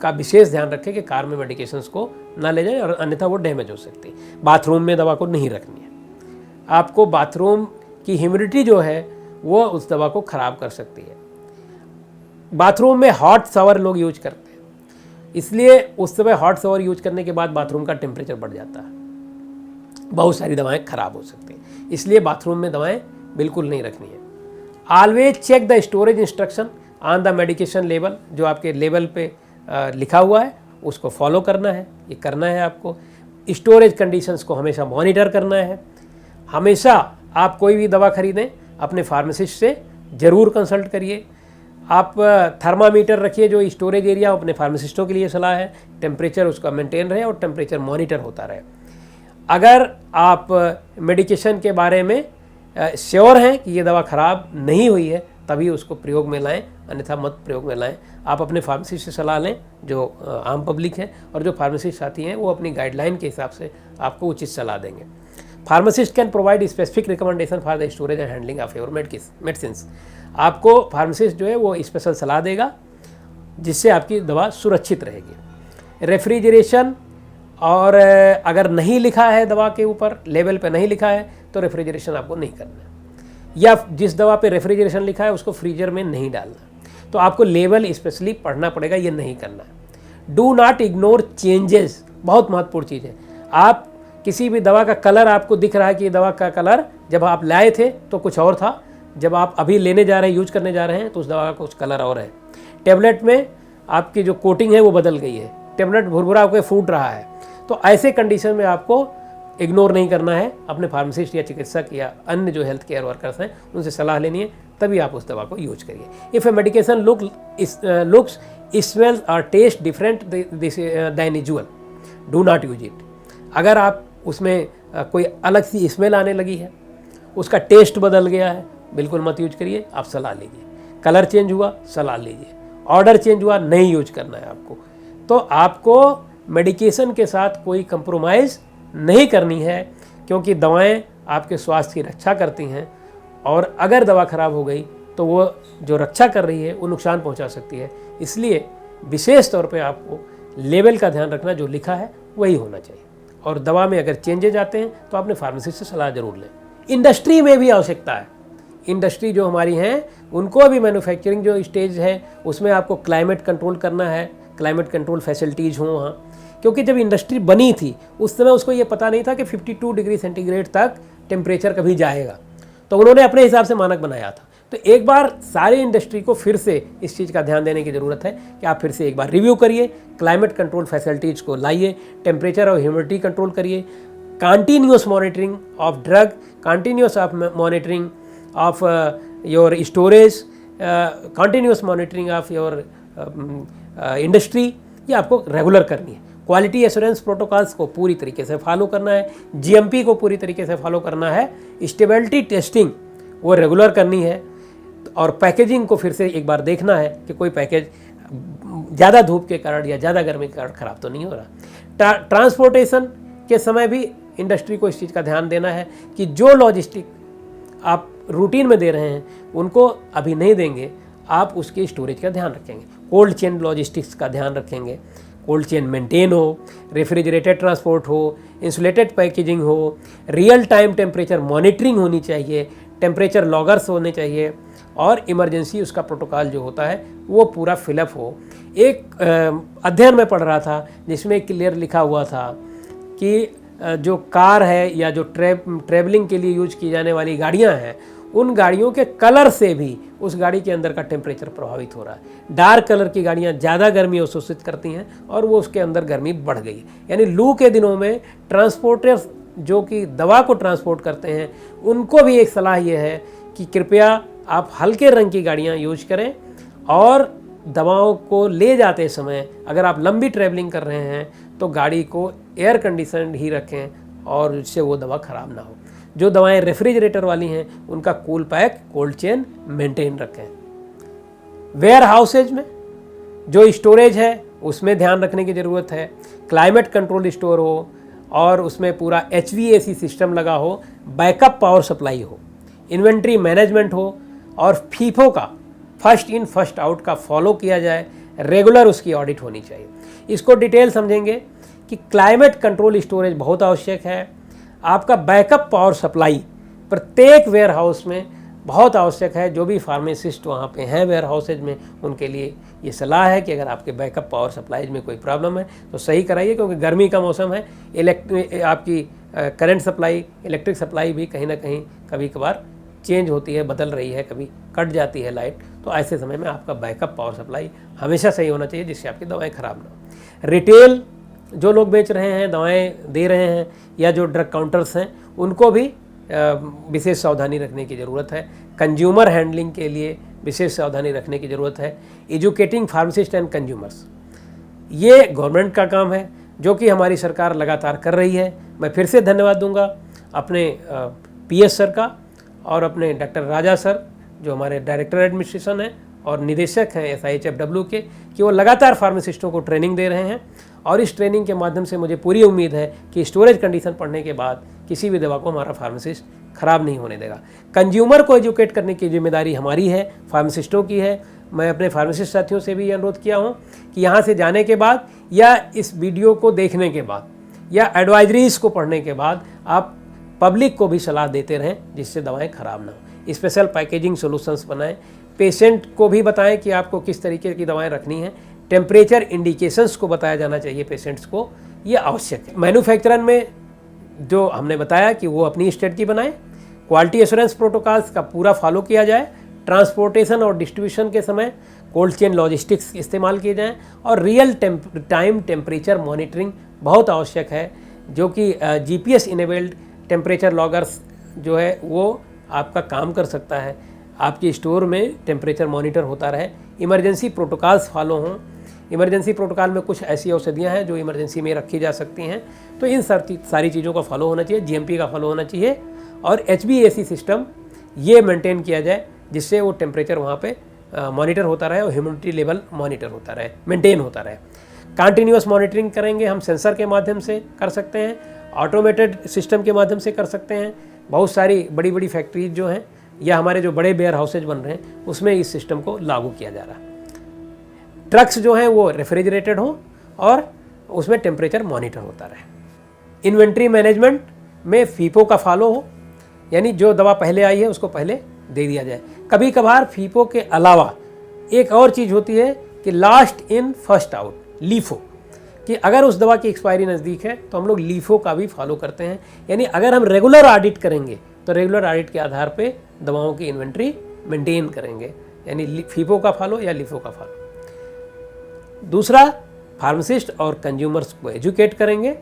का विशेष ध्यान रखें कि कार में मेडिकेशंस को ना ले जाएं और अन्यथा वो डैमेज हो सकती है। बाथरूम में दवा को नहीं रखनी है। आपको बाथरूम की ह्यूमिडिटी जो है वो उस दवा को ख़राब कर सकती है। बाथरूम में हॉट शावर लोग यूज करते हैं, इसलिए उस समय हॉट शावर यूज करने के बाद बाथरूम का टेम्परेचर बढ़ जाता है, बहुत सारी दवाएं खराब हो सकती हैं। इसलिए बाथरूम में दवाएं बिल्कुल नहीं रखनी है। Always check the storage instruction on the medication label, जो आपके लेबल पे लिखा हुआ है उसको फॉलो करना है, ये करना है आपको। स्टोरेज कंडीशंस को हमेशा मॉनिटर करना है। हमेशा आप कोई भी दवा खरीदें अपने फार्मासिस्ट से ज़रूर कंसल्ट करिए। आप थर्मामीटर रखिए, जो स्टोरेज एरिया अपने फार्मासिस्टों के लिए सलाह है, टेम्परेचर उसका मेंटेन रहे और टेम्परेचर मॉनिटर होता रहे। अगर आप मेडिकेशन के बारे में श्योर हैं कि ये दवा ख़राब नहीं हुई है तभी उसको प्रयोग में लाएं, अन्यथा मत प्रयोग में लाएं। आप अपने फार्मासिस्ट से सलाह लें जो आम पब्लिक है, और जो फार्मासिस्ट साथी हैं वो अपनी गाइडलाइन के हिसाब से आपको उचित सलाह देंगे। Pharmacist can provide specific recommendation for the storage and handling of your medicines. आपको फार्मासिस्ट जो है वो स्पेशल सलाह देगा जिससे आपकी दवा सुरक्षित रहेगी। रेफ्रिजरेशन, और अगर नहीं लिखा है दवा के ऊपर, लेबल पे नहीं लिखा है तो रेफ्रिजरेशन आपको नहीं करना है, या जिस दवा पे रेफ्रिजरेशन लिखा है उसको फ्रीजर में नहीं डालना। तो आपको लेबल स्पेशली पढ़ना पड़ेगा, ये नहीं करना है। डू नॉट इग्नोर चेंजेस, बहुत महत्वपूर्ण चीज़ है। आप किसी भी दवा का कलर आपको दिख रहा है कि ये दवा का कलर जब आप लाए थे तो कुछ और था, जब आप अभी लेने जा रहे हैं, यूज करने जा रहे हैं तो उस दवा का कुछ कलर और है। टेबलेट में आपकी जो कोटिंग है वो बदल गई है, टेबलेट भुरभुरा होकर फूट रहा है। तो ऐसे कंडीशन में आपको इग्नोर नहीं करना है, अपने फार्मासिस्ट या चिकित्सक या अन्य जो हेल्थ केयर वर्कर्स हैं उनसे सलाह लेनी है, तभी आप उस दवा को यूज करिए। If a medication looks smells और taste different than usual, do not use it. अगर आप उसमें कोई अलग सी स्मेल आने लगी है, उसका टेस्ट बदल गया है, बिल्कुल मत यूज करिए, आप सलाह लीजिए। कलर चेंज हुआ, सलाह लीजिए। ऑर्डर चेंज हुआ, नहीं यूज करना है आपको। तो आपको मेडिकेशन के साथ कोई कंप्रोमाइज़ नहीं करनी है, क्योंकि दवाएं आपके स्वास्थ्य की रक्षा करती हैं, और अगर दवा खराब हो गई तो वो जो रक्षा कर रही है वो नुकसान पहुंचा सकती है। इसलिए विशेष तौर पे आपको लेवल का ध्यान रखना, जो लिखा है वही होना चाहिए। और दवा में अगर चेंजेज आते हैं तो आपने फार्मेसिस्ट से सलाह जरूर लें। इंडस्ट्री में भी आवश्यकता है। इंडस्ट्री जो हमारी हैं उनको भी मैन्युफैक्चरिंग जो स्टेज है उसमें आपको क्लाइमेट कंट्रोल करना है, क्लाइमेट कंट्रोल फैसिलिटीज़ हों वहाँ। क्योंकि जब इंडस्ट्री बनी थी उस समय उसको ये पता नहीं था कि 52 डिग्री सेंटीग्रेड तक टेम्परेचर कभी जाएगा, तो उन्होंने अपने हिसाब से मानक बनाया था। तो एक बार सारी इंडस्ट्री को फिर से इस चीज़ का ध्यान देने की ज़रूरत है कि आप फिर से एक बार रिव्यू करिए, क्लाइमेट कंट्रोल फैसिलिटीज़ को लाइए, टेम्परेचर और ह्यूमिडिटी कंट्रोल करिए, continuous monitoring of drug, continuous of monitoring of your storage, continuous monitoring of your industry, ये आपको रेगुलर करनी है। क्वालिटी एश्योरेंस प्रोटोकॉल्स को पूरी तरीके से फॉलो करना है, जीएमपी को पूरी तरीके से फॉलो करना है, स्टेबिलिटी टेस्टिंग वो रेगुलर करनी है, और पैकेजिंग को फिर से एक बार देखना है कि कोई पैकेज ज़्यादा धूप के कारण या ज़्यादा गर्मी के कारण ख़राब तो नहीं हो रहा। ट्रांसपोर्टेशन के समय भी इंडस्ट्री को इस चीज़ का ध्यान देना है कि जो लॉजिस्टिक आप रूटीन में दे रहे हैं उनको अभी नहीं देंगे, आप उसके स्टोरेज का ध्यान रखेंगे, कोल्ड चेन लॉजिस्टिक्स का ध्यान रखेंगे, कोल्ड चेन मेंटेन हो, रेफ्रिजरेटेड ट्रांसपोर्ट हो, इंसुलेटेड पैकेजिंग हो, रियल टाइम टेम्परेचर मॉनिटरिंग होनी चाहिए, टेम्परेचर लॉगर्स होने चाहिए, और इमरजेंसी उसका प्रोटोकॉल जो होता है वो पूरा फिलअप हो। एक अध्ययन में पढ़ रहा था जिसमें क्लियर लिखा हुआ था कि जो कार है या जो ट्रैवलिंग के लिए यूज की जाने वाली गाड़ियां हैं, उन गाड़ियों के कलर से भी उस गाड़ी के अंदर का टेम्परेचर प्रभावित हो रहा है। डार्क कलर की गाड़ियां ज़्यादा गर्मी अवशोषित करती हैं और वो उसके अंदर गर्मी बढ़ गई है। यानी लू के दिनों में ट्रांसपोर्टर्स जो कि दवा को ट्रांसपोर्ट करते हैं उनको भी एक सलाह ये है कि कृपया आप हल्के रंग की गाड़ियाँ यूज करें, और दवाओं को ले जाते समय अगर आप लंबी ट्रैवलिंग कर रहे हैं तो गाड़ी को एयर कंडीशनड ही रखें और उससे वो दवा ख़राब ना हो। जो दवाएं रेफ्रिजरेटर वाली हैं उनका cool pack, cold chain maintain रखें। वेयर हाउसेज में जो स्टोरेज है उसमें ध्यान रखने की ज़रूरत है। क्लाइमेट कंट्रोल स्टोर हो और उसमें पूरा HVAC सिस्टम लगा हो, बैकअप पावर सप्लाई हो, इन्वेंट्री मैनेजमेंट हो, और फीफो का फर्स्ट इन फर्स्ट आउट का फॉलो किया जाए, रेगुलर उसकी ऑडिट होनी चाहिए। इसको डिटेल समझेंगे कि क्लाइमेट कंट्रोल स्टोरेज बहुत आवश्यक है। आपका बैकअप पावर सप्लाई प्रत्येक वेयर हाउस में बहुत आवश्यक है। जो भी फार्मासिस्ट वहाँ पे हैं वेयर हाउसेज में, उनके लिए ये सलाह है कि अगर आपके बैकअप पावर सप्लाईज में कोई प्रॉब्लम है तो सही कराइए, क्योंकि गर्मी का मौसम है। आपकी करंट सप्लाई, इलेक्ट्रिक सप्लाई भी कहीं ना कहीं कभी कभार चेंज होती है, बदल रही है, कभी कट जाती है लाइट। तो ऐसे समय में आपका बैकअप पावर सप्लाई हमेशा सही होना चाहिए, जिससे आपकी दवाएं खराब ना हो। रिटेल जो लोग बेच रहे हैं, दवाएं दे रहे हैं, या जो ड्रग काउंटर्स हैं, उनको भी विशेष सावधानी रखने की ज़रूरत है। कंज्यूमर हैंडलिंग के लिए विशेष सावधानी रखने की ज़रूरत है। एजुकेटिंग फार्मासिस्ट एंड कंज्यूमर्स, ये गवर्नमेंट का काम है, जो कि हमारी सरकार लगातार कर रही है। मैं फिर से धन्यवाद दूंगा अपने PS सर का और अपने डॉक्टर राजा सर, जो हमारे डायरेक्टर एडमिनिस्ट्रेशन हैं और निदेशक हैं SIHFW के, कि वो लगातार फार्मासिस्टों को ट्रेनिंग दे रहे हैं। और इस ट्रेनिंग के माध्यम से मुझे पूरी उम्मीद है कि स्टोरेज कंडीशन पढ़ने के बाद किसी भी दवा को हमारा फार्मासिस्ट ख़राब नहीं होने देगा। कंज्यूमर को एजुकेट करने की जिम्मेदारी हमारी है, फार्मासिस्टों की है। मैं अपने फार्मासिस्ट साथियों से भी ये अनुरोध किया हूँ कि यहाँ से जाने के बाद, या इस वीडियो को देखने के बाद, या एडवाइजरीज को पढ़ने के बाद आप पब्लिक को भी सलाह देते रहें, जिससे दवाएं ख़राब ना हो। स्पेशल पैकेजिंग सॉल्यूशंस बनाएं। पेशेंट को भी बताएं कि आपको किस तरीके की दवाएं रखनी हैं। टेम्परेचर इंडिकेशंस को बताया जाना चाहिए पेशेंट्स को, ये आवश्यक है। मैन्युफैक्चरर में जो हमने बताया कि वो अपनी स्ट्रेटजी बनाएं। क्वालिटी एश्योरेंस प्रोटोकॉल्स का पूरा फॉलो किया जाए। ट्रांसपोर्टेशन और डिस्ट्रीब्यूशन के समय कोल्ड चेन लॉजिस्टिक्स इस्तेमाल किए जाएँ। और रियल टाइम टेम्परेचर मॉनिटरिंग बहुत आवश्यक है, जो कि GPS इनेबल्ड टेम्परेचर लॉगर्स जो है वो आपका काम कर सकता है। आपके स्टोर में टेम्परेचर मॉनिटर होता रहे। इमरजेंसी प्रोटोकॉल्स फॉलो हों। इमरजेंसी प्रोटोकॉल में कुछ ऐसी औषधियाँ हैं जो इमरजेंसी में रखी जा सकती हैं, तो इन सारी चीज़ों का फॉलो होना चाहिए। GMP का फॉलो होना चाहिए। और HBAC सिस्टम ये मेंटेन किया जाए, जिससे वो टेम्परेचर वहाँ पे मॉनिटर होता रहे और ह्यूमिडिटी लेवल मॉनिटर होता रहे, मेंटेन होता रहे। कंटिन्यूअस मॉनिटरिंग करेंगे हम, सेंसर के माध्यम से कर सकते हैं, ऑटोमेटेड सिस्टम के माध्यम से कर सकते हैं। बहुत सारी बड़ी बड़ी फैक्ट्रीज जो हैं, या हमारे जो बड़े वेयर हाउसेज बन रहे हैं, उसमें इस सिस्टम को लागू किया जा रहा है। ट्रक्स जो हैं वो रेफ्रिजरेटेड हो और उसमें टेम्परेचर मॉनिटर होता रहे। इन्वेंट्री मैनेजमेंट में FIFO का फॉलो हो, यानी जो दवा पहले आई है उसको पहले दे दिया जाए। कभी कभार FIFO के अलावा एक और चीज़ होती है कि last in first out, LIFO, कि अगर उस दवा की एक्सपायरी नज़दीक है तो हम लोग LIFO का भी फॉलो करते हैं। यानी अगर हम रेगुलर ऑडिट करेंगे तो रेगुलर ऑडिट के आधार पे दवाओं की इन्वेंट्री मेंटेन करेंगे, यानी FIFO का फॉलो या LIFO का फॉलो। दूसरा, फार्मासिस्ट और कंज्यूमर्स को एजुकेट करेंगे,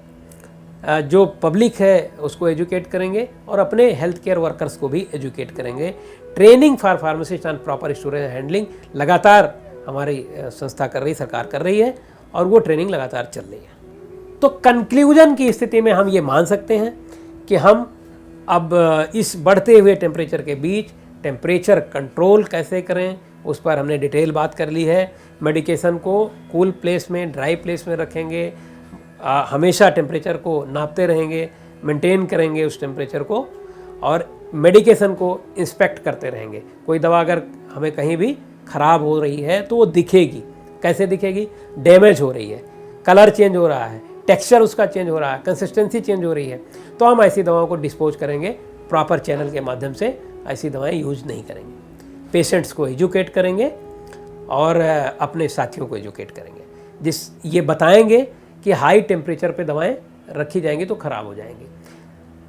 जो पब्लिक है उसको एजुकेट करेंगे, और अपने हेल्थ केयर वर्कर्स को भी एजुकेट करेंगे। Training for pharmacist and proper storage handling लगातार हमारी संस्था कर रही, सरकार कर रही है, और वो ट्रेनिंग लगातार चल रही है। तो कंक्लूजन की स्थिति में हम ये मान सकते हैं कि हम अब इस बढ़ते हुए टेम्परेचर के बीच टेम्परेचर कंट्रोल कैसे करें, उस पर हमने डिटेल बात कर ली है। मेडिकेशन को कूल प्लेस में, ड्राई प्लेस में रखेंगे, हमेशा टेम्परेचर को नापते रहेंगे, मेंटेन करेंगे उस टेम्परेचर को, और मेडिकेशन को इंस्पेक्ट करते रहेंगे। कोई दवा अगर हमें कहीं भी ख़राब हो रही है तो वो दिखेगी। कैसे दिखेगी? डैमेज हो रही है, कलर चेंज हो रहा है, टेक्सचर उसका चेंज हो रहा है, कंसिस्टेंसी चेंज हो रही है, तो हम ऐसी दवाओं को डिस्पोज करेंगे। प्रॉपर चैनल के माध्यम से ऐसी दवाएं यूज नहीं करेंगे। पेशेंट्स को एजुकेट करेंगे और अपने साथियों को एजुकेट करेंगे, ये बताएंगे कि हाई टेम्परेचर पे दवाएं रखी जाएंगी तो ख़राब हो जाएंगी।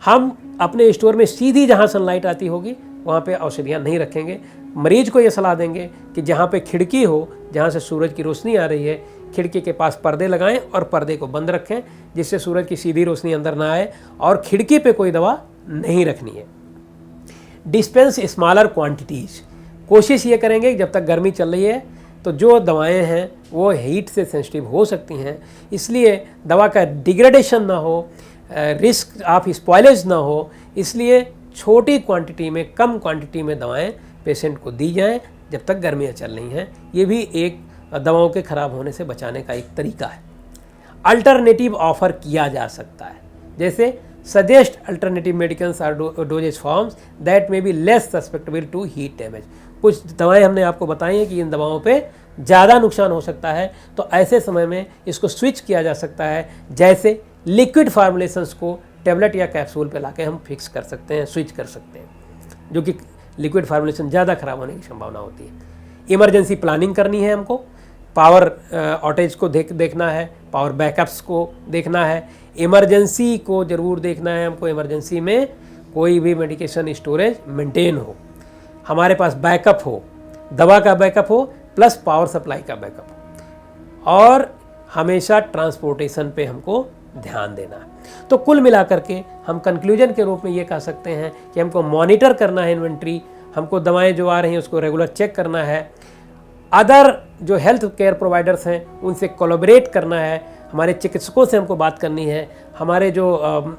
हम अपने स्टोर में सीधी जहाँ सनलाइट आती होगी वहाँ पे औषधियाँ नहीं रखेंगे। मरीज को ये सलाह देंगे कि जहाँ पे खिड़की हो, जहाँ से सूरज की रोशनी आ रही है, खिड़की के पास पर्दे लगाएं और पर्दे को बंद रखें, जिससे सूरज की सीधी रोशनी अंदर ना आए, और खिड़की पे कोई दवा नहीं रखनी है। डिस्पेंस स्मॉलर क्वांटिटीज़, कोशिश ये करेंगे कि जब तक गर्मी चल रही है तो जो दवाएं हैं वो हीट से सेंसिटिव हो सकती हैं, इसलिए दवा का डिग्रेडेशन ना हो, रिस्क ऑफ स्पॉयलेज ना हो, इसलिए छोटी क्वांटिटी में, कम क्वांटिटी में दवाएं पेशेंट को दी जाएं जब तक गर्मियां चल रही हैं। ये भी एक दवाओं के ख़राब होने से बचाने का एक तरीका है। अल्टरनेटिव ऑफर किया जा सकता है, जैसे सजेस्ट अल्टरनेटिव मेडिकल्स और dosages forms that may be less susceptible to heat damage. कुछ दवाएं हमने आपको बताई हैं कि इन दवाओं पे ज़्यादा नुकसान हो सकता है, तो ऐसे समय में इसको स्विच किया जा सकता है। जैसे लिक्विड फार्मुलेशंस को टेबलेट या कैप्सूल पे लाके हम फिक्स कर सकते हैं, स्विच कर सकते हैं, जो कि लिक्विड फार्मुलेशन ज़्यादा खराब होने की संभावना होती है। इमरजेंसी प्लानिंग करनी है हमको, पावर आउटेज को देखना है, पावर बैकअप्स को देखना है, इमरजेंसी को ज़रूर देखना है हमको। इमरजेंसी में कोई भी मेडिकेशन स्टोरेज मेंटेन हो, हमारे पास बैकअप हो, दवा का बैकअप हो प्लस पावर सप्लाई का बैकअप हो, और हमेशा ट्रांसपोर्टेशन पे हमको ध्यान देना है। तो कुल मिलाकर के हम कंक्लूजन के रूप में ये कह सकते हैं कि हमको मॉनिटर करना है इन्वेंट्री, हमको दवाएं जो आ रही हैं उसको रेगुलर चेक करना है, अदर जो हेल्थ केयर प्रोवाइडर्स हैं उनसे कोलैबोरेट करना है, हमारे चिकित्सकों से हमको बात करनी है, हमारे जो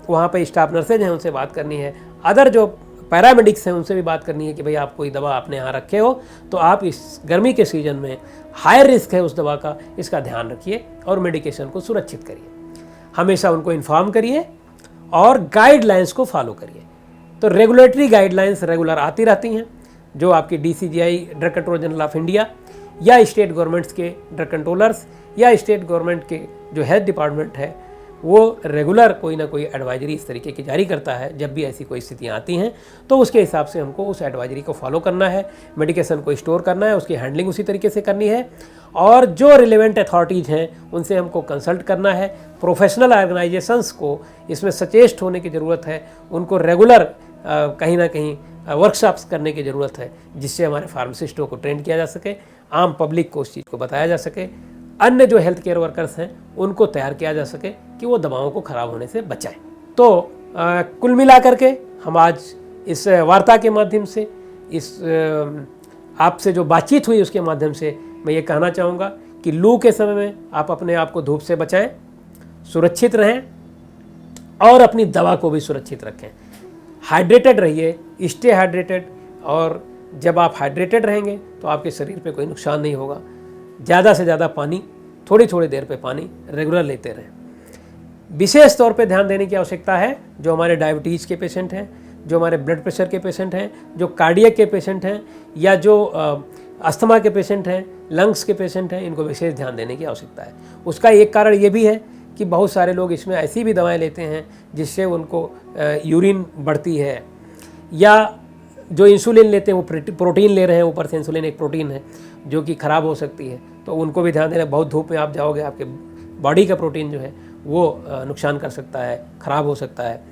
वहाँ पे स्टाफ नर्सेज हैं उनसे बात करनी है, अदर जो पैरामेडिक्स हैं उनसे भी बात करनी है कि भाई आप कोई दवा अपने यहाँ रखे हो तो आप इस गर्मी के सीज़न में हाई रिस्क है उस दवा का, इसका ध्यान रखिए और मेडिकेशन को सुरक्षित करिए। हमेशा उनको इन्फॉर्म करिए और गाइडलाइंस को फॉलो करिए। तो रेगुलेटरी गाइडलाइंस रेगुलर आती रहती हैं, जो आपकी DCGI drug control general of India या स्टेट गवर्नमेंट्स के ड्रग कंट्रोलर्स या स्टेट गवर्नमेंट के जो हेल्थ डिपार्टमेंट है वो रेगुलर कोई ना कोई एडवाइजरी इस तरीके की जारी करता है। जब भी ऐसी कोई स्थितियाँ आती हैं तो उसके हिसाब से हमको उस एडवाइजरी को फॉलो करना है, मेडिकेशन को स्टोर करना है, उसकी हैंडलिंग उसी तरीके से करनी है, और जो रिलेवेंट अथॉरिटीज़ हैं उनसे हमको कंसल्ट करना है। प्रोफेशनल ऑर्गेनाइजेशंस को इसमें सचेष्ट होने की ज़रूरत है, उनको रेगुलर कहीं ना कहीं वर्कशॉप्स करने की ज़रूरत है, जिससे हमारे फार्मासिस्टों को ट्रेन किया जा सके, आम पब्लिक को उस चीज़ को बताया जा सके, अन्य जो हेल्थ केयर वर्कर्स हैं उनको तैयार किया जा सके कि वो दवाओं को ख़राब होने से बचाएं। तो कुल मिलाकर के हम आज इस वार्ता के माध्यम से, इस आपसे जो बातचीत हुई उसके माध्यम से मैं ये कहना चाहूँगा कि लू के समय में आप अपने आप को धूप से बचाएं, सुरक्षित रहें और अपनी दवा को भी सुरक्षित रखें। हाइड्रेटेड रहिए, स्टे हाइड्रेटेड, और जब आप हाइड्रेटेड रहेंगे तो आपके शरीर पे कोई नुकसान नहीं होगा। ज़्यादा से ज़्यादा पानी, थोड़ी थोड़ी देर पे पानी रेगुलर लेते रहें। विशेष तौर पे ध्यान देने की आवश्यकता है जो हमारे डायबिटीज़ के पेशेंट हैं, जो हमारे ब्लड प्रेशर के पेशेंट हैं, जो कार्डियक के पेशेंट हैं, या जो अस्थमा के पेशेंट हैं, लंग्स के पेशेंट हैं, इनको विशेष ध्यान देने की आवश्यकता है। उसका एक कारण ये भी है कि बहुत सारे लोग इसमें ऐसी भी दवाएं लेते हैं जिससे उनको यूरिन बढ़ती है, या जो इंसुलिन लेते हैं वो प्रोटीन ले रहे हैं, ऊपर से इंसुलिन एक प्रोटीन है जो कि ख़राब हो सकती है, तो उनको भी ध्यान देना। बहुत धूप में आप जाओगे, आपके बॉडी का प्रोटीन जो है वो नुकसान कर सकता है, ख़राब हो सकता है।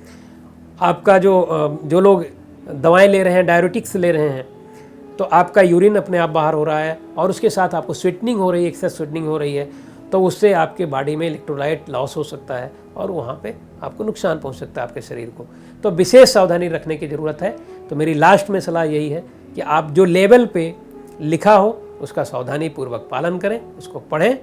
आपका जो लोग दवाएं ले रहे हैं, डायरेटिक्स ले रहे हैं, तो आपका यूरिन अपने आप बाहर हो रहा है और उसके साथ आपको स्वीटनिंग हो रही है, एक्सेस स्वीटनिंग हो रही है, तो उससे आपके बॉडी में इलेक्ट्रोलाइट लॉस हो सकता है और वहाँ पे आपको नुकसान पहुँच सकता है आपके शरीर को। तो विशेष सावधानी रखने की ज़रूरत है। तो मेरी लास्ट में सलाह यही है कि आप जो लेवल पे लिखा हो उसका सावधानी पूर्वक पालन करें, उसको पढ़ें,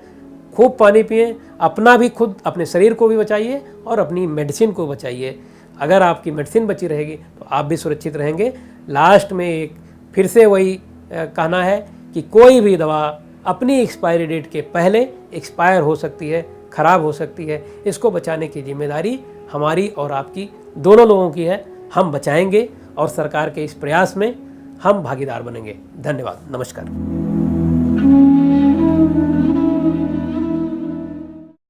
खूब पानी पिएं, अपना भी खुद अपने शरीर को भी बचाइए और अपनी मेडिसिन को बचाइए। अगर आपकी मेडिसिन बची रहेगी तो आप भी सुरक्षित रहेंगे। लास्ट में एक फिर से वही कहना है कि कोई भी दवा अपनी एक्सपायरी डेट के पहले एक्सपायर हो सकती है, ख़राब हो सकती है। इसको बचाने की जिम्मेदारी हमारी और आपकी, दोनों लोगों की है। हम बचाएंगे और सरकार के इस प्रयास में हम भागीदार बनेंगे। धन्यवाद, नमस्कार।